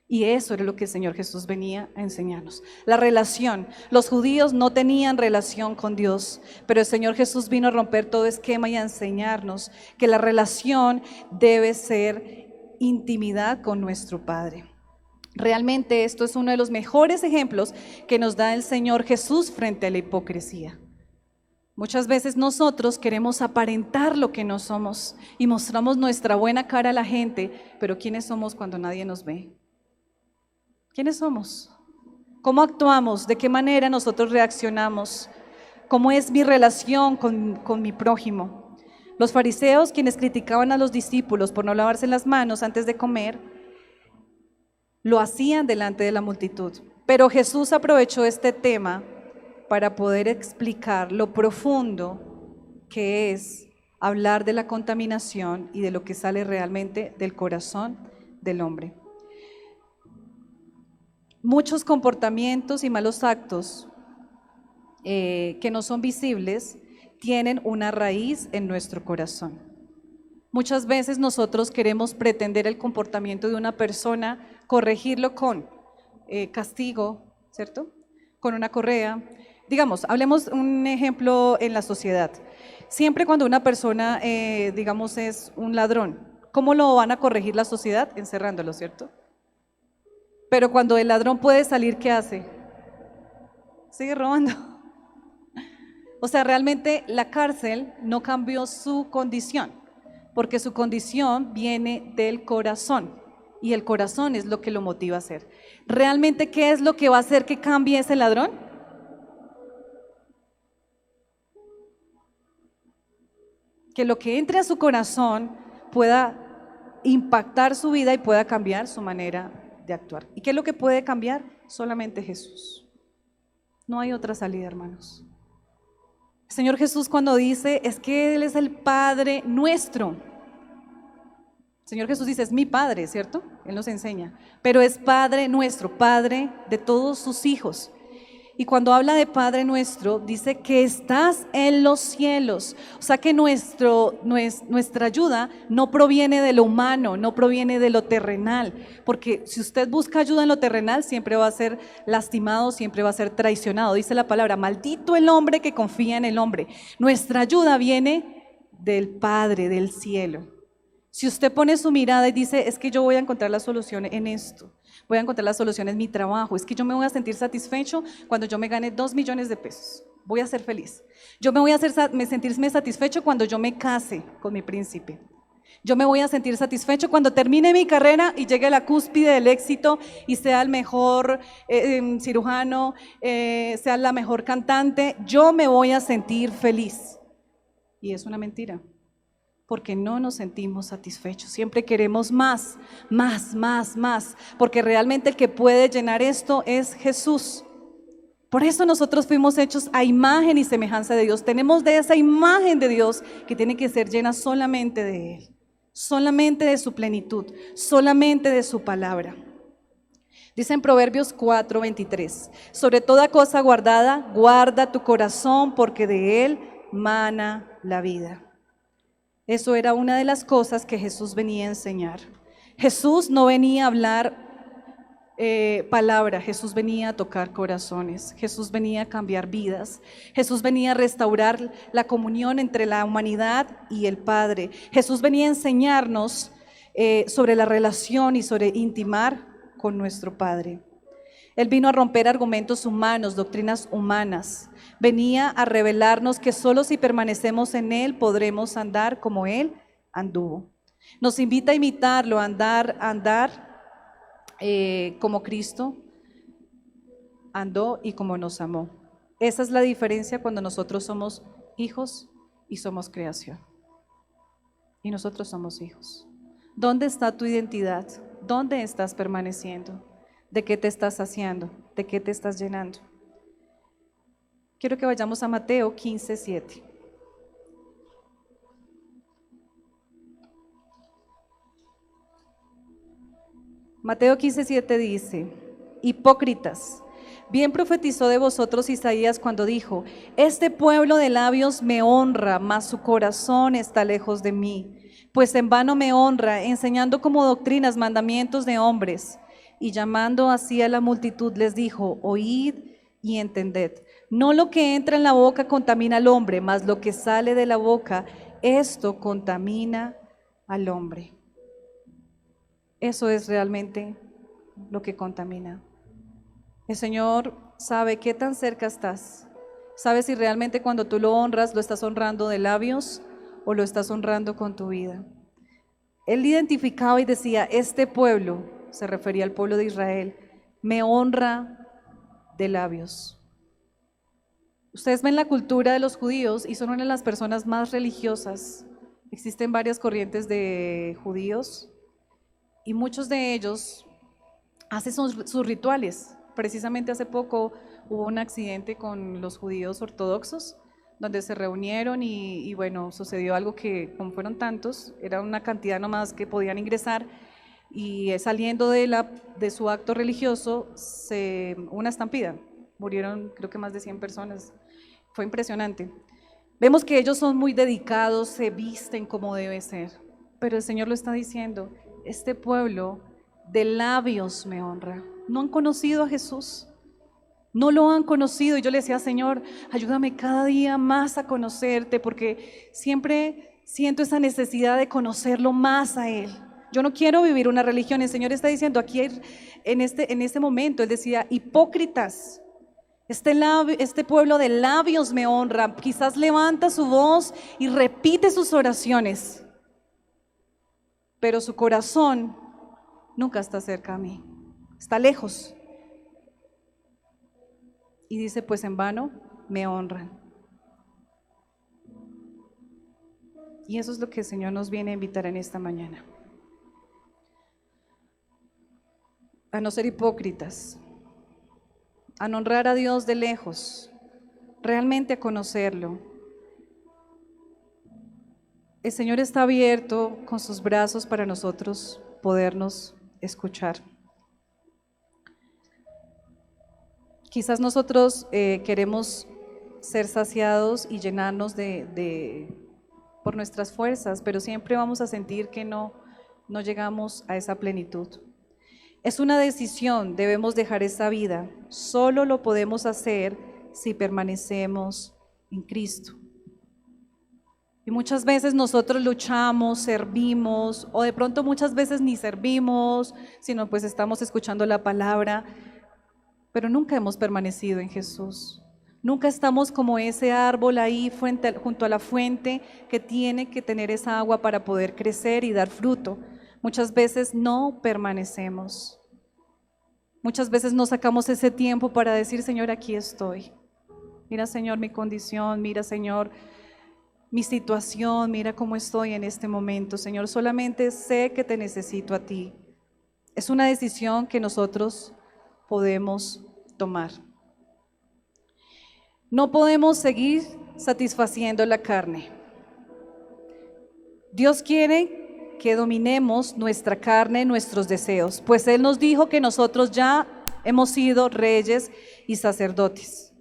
Y eso era lo que el Señor Jesús venía a enseñarnos. La relación. Los judíos no tenían relación con Dios, pero el Señor Jesús vino a romper todo esquema y a enseñarnos que la relación debe ser intimidad con nuestro Padre. Realmente esto es uno de los mejores ejemplos que nos da el Señor Jesús frente a la hipocresía. Muchas veces nosotros queremos aparentar lo que no somos y mostramos nuestra buena cara a la gente, pero ¿quiénes somos cuando nadie nos ve? ¿Quiénes somos? ¿Cómo actuamos? ¿De qué manera nosotros reaccionamos? ¿Cómo es mi relación con mi prójimo? Los fariseos, quienes criticaban a los discípulos por no lavarse las manos antes de comer, lo hacían delante de la multitud. Pero Jesús aprovechó este tema para poder explicar lo profundo que es hablar de la contaminación y de lo que sale realmente del corazón del hombre. Muchos comportamientos y malos actos que no son visibles tienen una raíz en nuestro corazón. Muchas veces nosotros queremos pretender el comportamiento de una persona, corregirlo con castigo, ¿cierto? Con una correa. Digamos, hablemos un ejemplo en la sociedad. Siempre cuando una persona, digamos, es un ladrón, ¿cómo lo van a corregir la sociedad? Encerrándolo, ¿cierto? Pero cuando el ladrón puede salir, ¿qué hace? Sigue robando. O sea, realmente la cárcel no cambió su condición, porque su condición viene del corazón, y el corazón es lo que lo motiva a hacer. ¿Realmente qué es lo que va a hacer que cambie ese ladrón? Que lo que entre a su corazón pueda impactar su vida y pueda cambiar su manera de actuar. ¿Y qué es lo que puede cambiar? Solamente Jesús. No hay otra salida, hermanos. El Señor Jesús cuando dice, es que Él es el Padre nuestro. El Señor Jesús dice, es mi Padre, ¿cierto? Él nos enseña. Pero es Padre nuestro, Padre de todos sus hijos. Y cuando habla de Padre nuestro, dice que estás en los cielos. O sea que nuestra ayuda no proviene de lo humano, no proviene de lo terrenal. Porque si usted busca ayuda en lo terrenal, siempre va a ser lastimado, siempre va a ser traicionado. Dice la palabra, maldito el hombre que confía en el hombre. Nuestra ayuda viene del Padre, del cielo. Si usted pone su mirada y dice, es que yo voy a encontrar la solución en esto, voy a encontrar la solución en mi trabajo, es que yo me voy a sentir satisfecho cuando yo me gane 2 millones de pesos, voy a ser feliz. Yo me voy a sentirme satisfecho cuando yo me case con mi príncipe. Yo me voy a sentir satisfecho cuando termine mi carrera y llegue a la cúspide del éxito y sea el mejor cirujano, sea la mejor cantante. Yo me voy a sentir feliz. Y es una mentira. Porque no nos sentimos satisfechos, siempre queremos más, porque realmente el que puede llenar esto es Jesús. Por eso nosotros fuimos hechos a imagen y semejanza de Dios, tenemos de esa imagen de Dios que tiene que ser llena solamente de Él, solamente de su plenitud, solamente de su palabra. Dice en Proverbios 4:23, sobre toda cosa guardada, guarda tu corazón porque de él mana la vida. Eso era una de las cosas que Jesús venía a enseñar. Jesús no venía a hablar palabra, Jesús venía a tocar corazones, Jesús venía a cambiar vidas, Jesús venía a restaurar la comunión entre la humanidad y el Padre. Jesús venía a enseñarnos sobre la relación y sobre intimar con nuestro Padre. Él vino a romper argumentos humanos, doctrinas humanas. Venía a revelarnos que solo si permanecemos en Él podremos andar como Él anduvo. Nos invita a imitarlo, a andar como Cristo andó y como nos amó. Esa es la diferencia cuando nosotros somos hijos y somos creación. Y nosotros somos hijos. ¿Dónde está tu identidad? ¿Dónde estás permaneciendo? ¿De qué te estás saciando? ¿De qué te estás llenando? Quiero que vayamos a Mateo 15:7. Mateo 15:7 dice: hipócritas, bien profetizó de vosotros Isaías cuando dijo: este pueblo de labios me honra, mas su corazón está lejos de mí. Pues en vano me honra, enseñando como doctrinas mandamientos de hombres. Y llamando así a la multitud les dijo: oíd y entended. No lo que entra en la boca contamina al hombre, mas lo que sale de la boca, esto contamina al hombre. Eso es realmente lo que contamina. El Señor sabe qué tan cerca estás. Sabe si realmente cuando tú lo honras, lo estás honrando de labios o lo estás honrando con tu vida. Él identificaba y decía: este pueblo, se refería al pueblo de Israel, me honra de labios. Ustedes ven la cultura de los judíos y son una de las personas más religiosas. Existen varias corrientes de judíos y muchos de ellos hacen sus rituales. Precisamente hace poco hubo un accidente con los judíos ortodoxos donde se reunieron y bueno, sucedió algo que, como fueron tantos, era una cantidad nomás que podían ingresar, y saliendo de su acto religioso, una estampida, murieron creo que más de 100 personas, fue impresionante. Vemos que ellos son muy dedicados, se visten como debe ser, pero el Señor lo está diciendo: este pueblo de labios me honra. No han conocido a Jesús, no lo han conocido. Y yo le decía: Señor, ayúdame cada día más a conocerte, porque siempre siento esa necesidad de conocerlo más a Él. Yo no quiero vivir una religión. El Señor está diciendo aquí en este momento, Él decía: hipócritas, este pueblo de labios me honra. Quizás levanta su voz y repite sus oraciones, pero su corazón nunca está cerca a mí, está lejos. Y dice: pues en vano me honran. Y eso es lo que el Señor nos viene a invitar en esta mañana. A no ser hipócritas, a honrar a Dios de lejos, realmente a conocerlo. El Señor está abierto con sus brazos para nosotros podernos escuchar. Quizás nosotros queremos ser saciados y llenarnos por nuestras fuerzas, pero siempre vamos a sentir que no llegamos a esa plenitud. Es una decisión, debemos dejar esa vida. Solo lo podemos hacer si permanecemos en Cristo. Y muchas veces nosotros luchamos, servimos, o de pronto muchas veces ni servimos, sino pues estamos escuchando la palabra, pero nunca hemos permanecido en Jesús. Nunca estamos como ese árbol ahí junto a la fuente que tiene que tener esa agua para poder crecer y dar fruto. Muchas veces no permanecemos. Muchas veces no sacamos ese tiempo para decir, Señor, aquí estoy. Mira, Señor, mi condición, mira, Señor, mi situación, mira cómo estoy en este momento. Señor, solamente sé que te necesito a ti. Es una decisión que nosotros podemos tomar. No podemos seguir satisfaciendo la carne. Dios quiere que dominemos nuestra carne, nuestros deseos, pues Él nos dijo que nosotros ya hemos sido reyes y sacerdotes.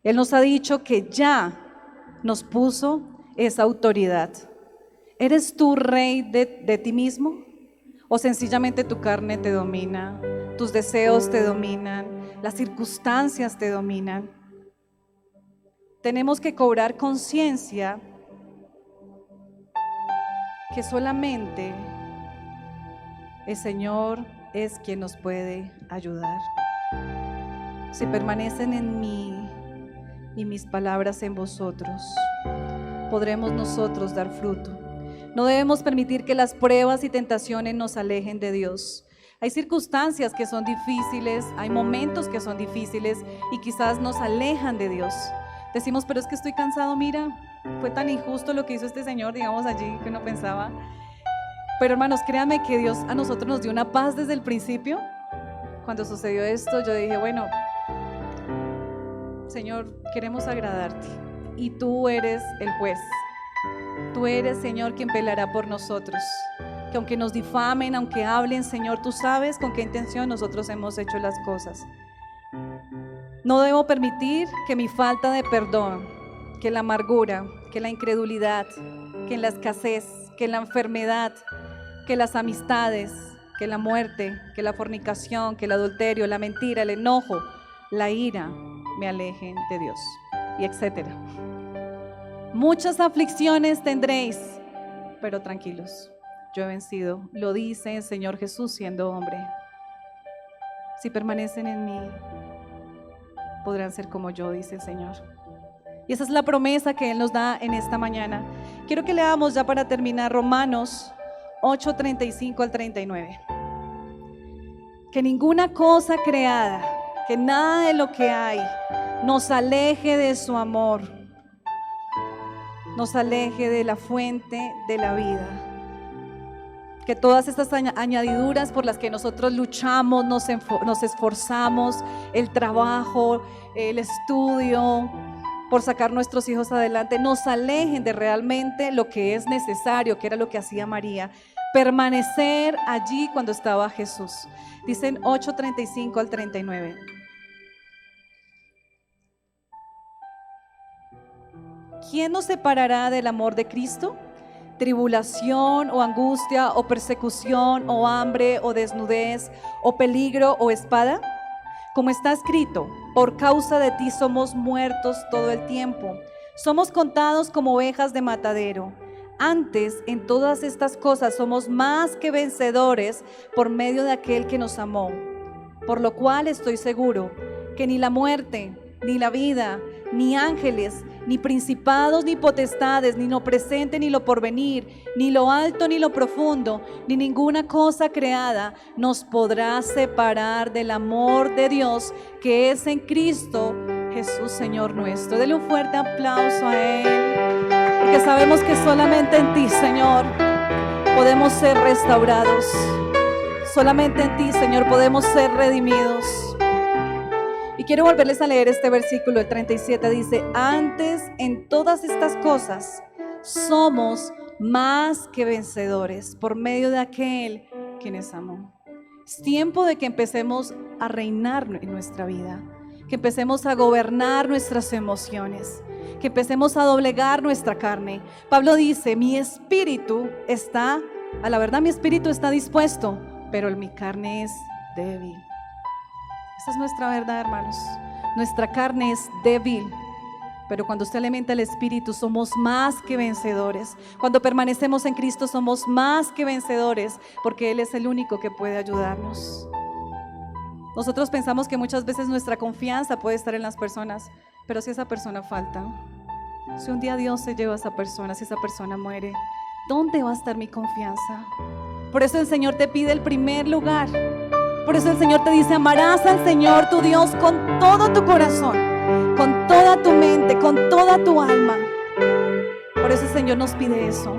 Él nos ha dicho que ya nos puso esa autoridad. ¿Eres tú rey de ti mismo? ¿O sencillamente tu carne te domina, tus deseos te dominan, las circunstancias te dominan? Tenemos que cobrar conciencia que solamente el Señor es quien nos puede ayudar. Si permanecen en mí y mis palabras en vosotros, podremos nosotros dar fruto. No debemos permitir que las pruebas y tentaciones nos alejen de Dios. Hay circunstancias que son difíciles, hay momentos que son difíciles y quizás nos alejan de Dios. Decimos, pero es que estoy cansado, mira, fue tan injusto lo que hizo este señor, digamos allí, que uno pensaba. Pero hermanos, créanme que Dios a nosotros nos dio una paz desde el principio. Cuando sucedió esto, yo dije, bueno, Señor, queremos agradarte y tú eres el juez. Tú eres, Señor, quien peleará por nosotros. Que aunque nos difamen, aunque hablen, Señor, tú sabes con qué intención nosotros hemos hecho las cosas. No debo permitir que mi falta de perdón, que la amargura, que la incredulidad, que la escasez, que la enfermedad, que las amistades, que la muerte, que la fornicación, que el adulterio, la mentira, el enojo, la ira me alejen de Dios, y etcétera. Muchas aflicciones tendréis, pero tranquilos, yo he vencido. Lo dice el Señor Jesús siendo hombre. Si permanecen en mí, podrán ser como yo, dice el Señor. Y esa es la promesa que Él nos da en esta mañana. Quiero que leamos ya para terminar Romanos 8:35 al 39. Que ninguna cosa creada, que nada de lo que hay, nos aleje de su amor, nos aleje de la fuente de la vida. Que todas estas añadiduras por las que nosotros luchamos, nos esforzamos, el trabajo, el estudio, por sacar nuestros hijos adelante, nos alejen de realmente lo que es necesario, que era lo que hacía María, permanecer allí cuando estaba Jesús. Dicen 8:35 al 39. ¿Quién nos separará del amor de Cristo? ¿Tribulación o angustia o persecución o hambre o desnudez o peligro o espada? Como está escrito, por causa de ti somos muertos todo el tiempo. Somos contados como ovejas de matadero. Antes, en todas estas cosas somos más que vencedores por medio de aquel que nos amó. Por lo cual estoy seguro que ni la muerte, ni la vida, ni ángeles, ni principados, ni potestades, ni lo presente, ni lo porvenir, ni lo alto, ni lo profundo, ni ninguna cosa creada nos podrá separar del amor de Dios que es en Cristo Jesús, Señor nuestro. Dele un fuerte aplauso a Él, porque sabemos que solamente en ti, Señor, podemos ser restaurados. Solamente en ti, Señor, podemos ser redimidos. Y quiero volverles a leer este versículo, el 37 dice: antes en todas estas cosas somos más que vencedores por medio de aquel que nos amó. Es tiempo de que empecemos a reinar en nuestra vida, que empecemos a gobernar nuestras emociones, que empecemos a doblegar nuestra carne. Pablo dice, mi espíritu está, a la verdad mi espíritu está dispuesto, pero mi carne es débil. Esa es nuestra verdad, hermanos. Nuestra carne es débil, pero cuando usted alimenta el espíritu somos más que vencedores. Cuando permanecemos en Cristo somos más que vencedores, porque Él es el único que puede ayudarnos. Nosotros pensamos que muchas veces nuestra confianza puede estar en las personas, pero si esa persona falta, si un día Dios se lleva a esa persona, si esa persona muere, ¿dónde va a estar mi confianza? Por eso el Señor te pide el primer lugar. Por eso el Señor te dice, amarás al Señor tu Dios con todo tu corazón, con toda tu mente, con toda tu alma. Por eso el Señor nos pide eso.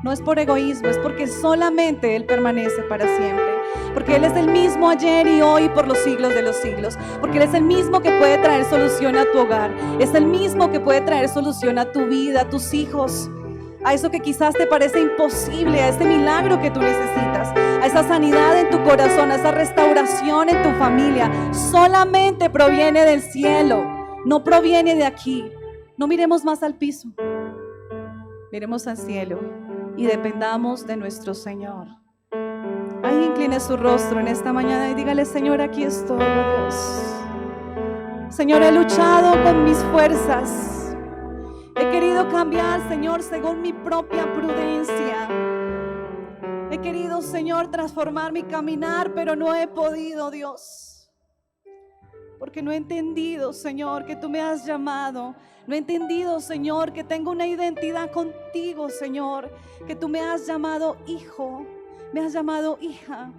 No es por egoísmo, es porque solamente Él permanece para siempre. Porque Él es el mismo ayer y hoy por los siglos de los siglos. Porque Él es el mismo que puede traer solución a tu hogar. Es el mismo que puede traer solución a tu vida, a tus hijos, a eso que quizás te parece imposible, a este milagro que tú necesitas, a esa sanidad en tu corazón, a esa restauración en tu familia. Solamente proviene del cielo, no proviene de aquí. No miremos más al piso, miremos al cielo y dependamos de nuestro Señor. Ahí incline su rostro en esta mañana y dígale, Señor, aquí estoy, oh Dios. Señor, he luchado con mis fuerzas. He querido cambiar, Señor, según mi propia prudencia. He querido, Señor, transformar mi caminar, pero no he podido, Dios. Porque no he entendido, Señor, que tú me has llamado. No he entendido, Señor, que tengo una identidad contigo, Señor. Que tú me has llamado hijo, me has llamado hija.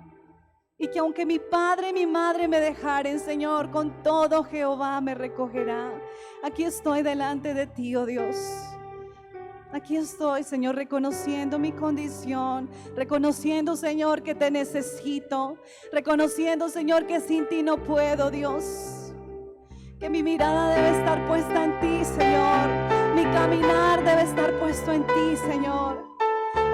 Y que aunque mi padre y mi madre me dejaren, Señor, con todo Jehová me recogerá. Aquí estoy delante de ti, oh Dios. Aquí estoy, Señor, reconociendo mi condición, reconociendo, Señor, que te necesito, reconociendo, Señor, que sin ti no puedo, Dios. Que mi mirada debe estar puesta en ti, Señor. Mi caminar debe estar puesto en ti, Señor.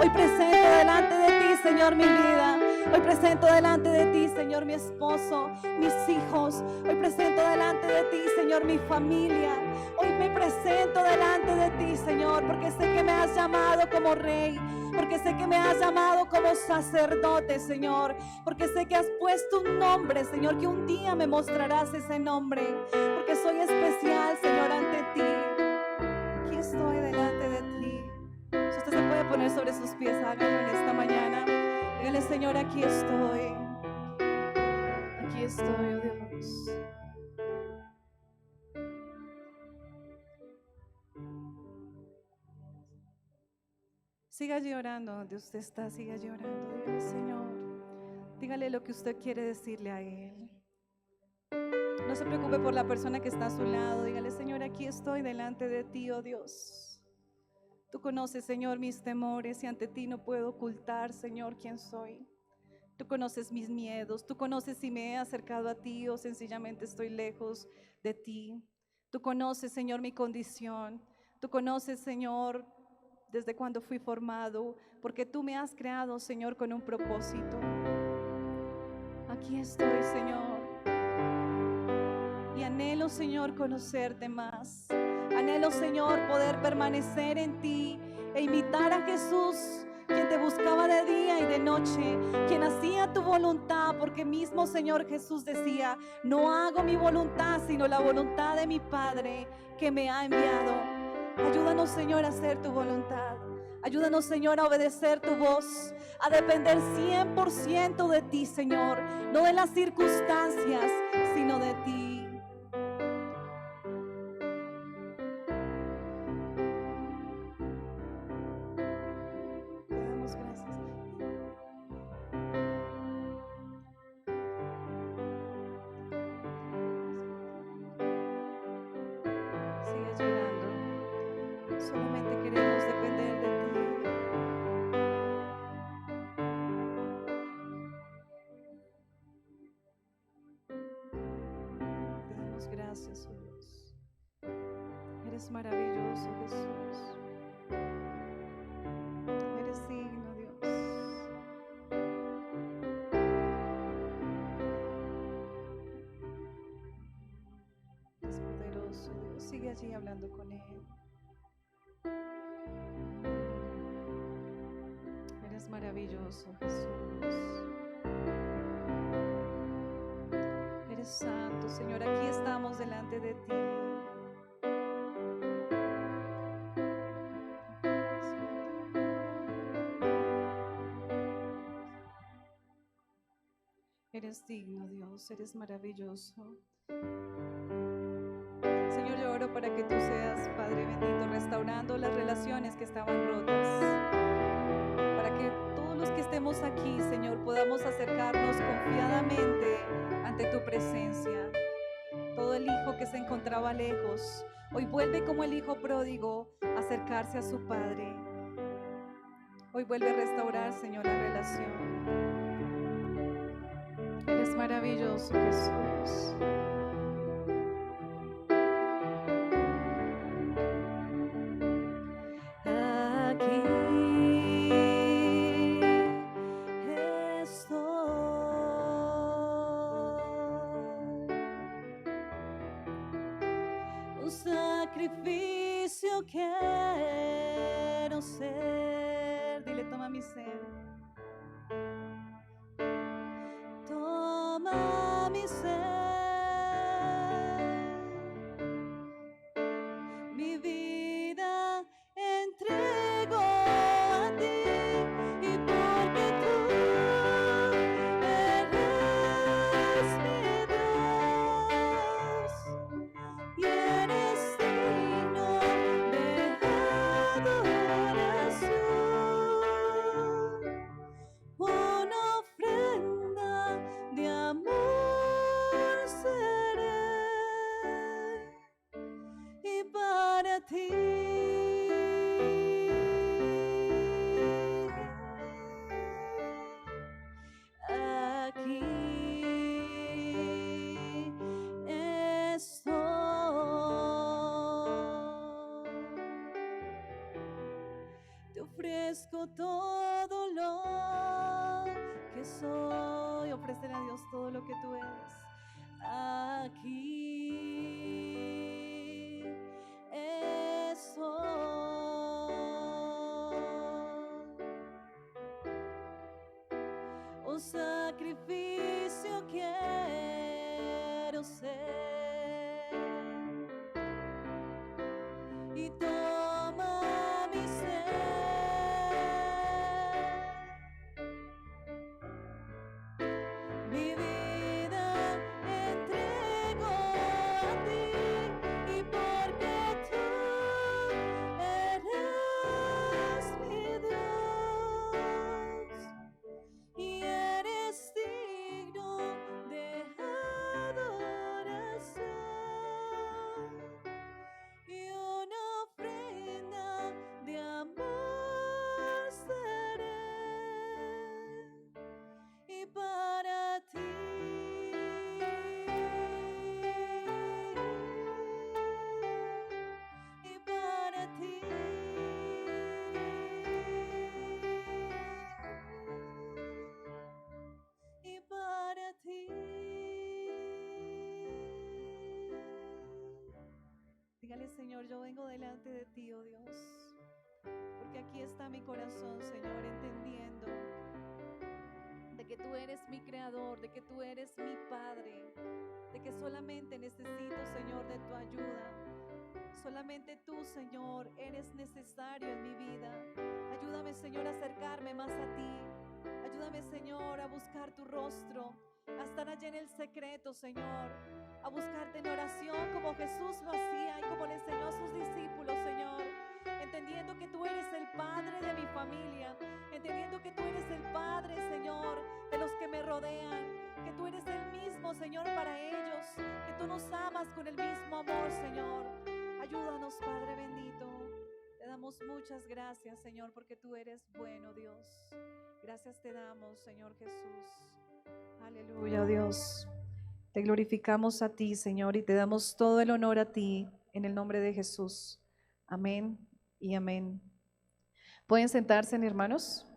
Hoy presento delante de ti, Señor, mi vida. Hoy presento delante de ti, Señor, mi esposo, mis hijos. Hoy presento delante de ti, Señor, mi familia. Hoy me presento delante de ti, Señor, porque sé que me has llamado como rey, porque sé que me has llamado como sacerdote, Señor, porque sé que has puesto un nombre, Señor, que un día me mostrarás ese nombre, porque soy especial, Señor, ante ti. Aquí estoy delante de ti. Si usted se puede poner sobre sus pies, hágalo en esta mañana. Dígale, Señor, aquí estoy. Aquí estoy, oh Dios. Siga llorando donde usted está, siga llorando. Dígale, Señor, dígale lo que usted quiere decirle a Él. No se preocupe por la persona que está a su lado. Dígale, Señor, aquí estoy delante de ti, oh Dios. Tú conoces, Señor, mis temores y ante ti no puedo ocultar, Señor, quién soy. Tú conoces mis miedos, tú conoces si me he acercado a ti o sencillamente estoy lejos de ti. Tú conoces, Señor, mi condición. Tú conoces, Señor, desde cuando fui formado, porque tú me has creado, Señor, con un propósito. Aquí estoy, Señor. Y anhelo, Señor, conocerte más. Anhelo, Señor, poder permanecer en ti e imitar a Jesús, quien te buscaba de día y de noche, quien hacía tu voluntad, porque mismo, Señor, Jesús decía, no hago mi voluntad, sino la voluntad de mi Padre que me ha enviado. Ayúdanos, Señor, a hacer tu voluntad. Ayúdanos, Señor, a obedecer tu voz, a depender 100% de ti, Señor, no de las circunstancias, sino de ti. Sigue llorando. Solamente queremos depender de ti. Te damos gracias, oh Dios. Eres maravilloso, Jesús. Eres digno, Dios. allí hablando con Él. Eres maravilloso, Jesús. Eres santo, Señor. Aquí estamos delante de ti. Eres digno, Dios, eres maravilloso. Señor, yo oro para que tú seas, Padre bendito, restaurando las relaciones que estaban rotas. Para que todos los que estemos aquí, Señor, podamos acercarnos confiadamente ante tu presencia. Todo el hijo que se encontraba lejos, hoy vuelve como el hijo pródigo a acercarse a su Padre. Hoy vuelve a restaurar, Señor, la relación. Eres maravilloso, Jesús. Aquí estoy, un sacrificio quiero ser. Dile, toma mi ser. Toma mi ser, mi vida entrego a ti, y porque tú eres mi Dios y eres digno de adoración, una ofrenda de amor seré, y para ti aquí estoy. Te ofrezco todo lo que soy. Ofrécele a Dios todo lo que tú eres. Aquí estoy. Un sacrificio quiero ser, y toma mi ser, mi vida entrego a ti, y porque tú eres mi Dios y eres digno de adoración, y una ofrenda de amor seré, y para ti y para ti y para ti. Dígale, Señor, yo vengo delante de ti, oh Dios, porque aquí está mi corazón, Señor, entendiendo de que tú eres mi creador, de que tú eres mi Padre, de que solamente necesito, Señor, de tu ayuda. Solamente tú, Señor, eres necesario en mi vida. Ayúdame, Señor, a acercarme más a ti. Ayúdame, Señor, a buscar tu rostro, a estar allá en el secreto, Señor, a buscarte en oración como Jesús lo hacía y como le enseñó a sus discípulos, Señor, entendiendo que tú eres el Padre de mi familia, entendiendo que tú eres el Padre, Señor, de los que me rodean, que tú eres el mismo, Señor, para ellos, que tú nos amas con el mismo amor, Señor. Ayúdanos, Padre bendito. Te damos muchas gracias, Señor, porque tú eres bueno, Dios. Gracias te damos, Señor Jesús. Aleluya, Dios. Te glorificamos a ti, Señor, y te damos todo el honor a ti, en el nombre de Jesús. Amén y amén. ¿Pueden sentarse, hermanos?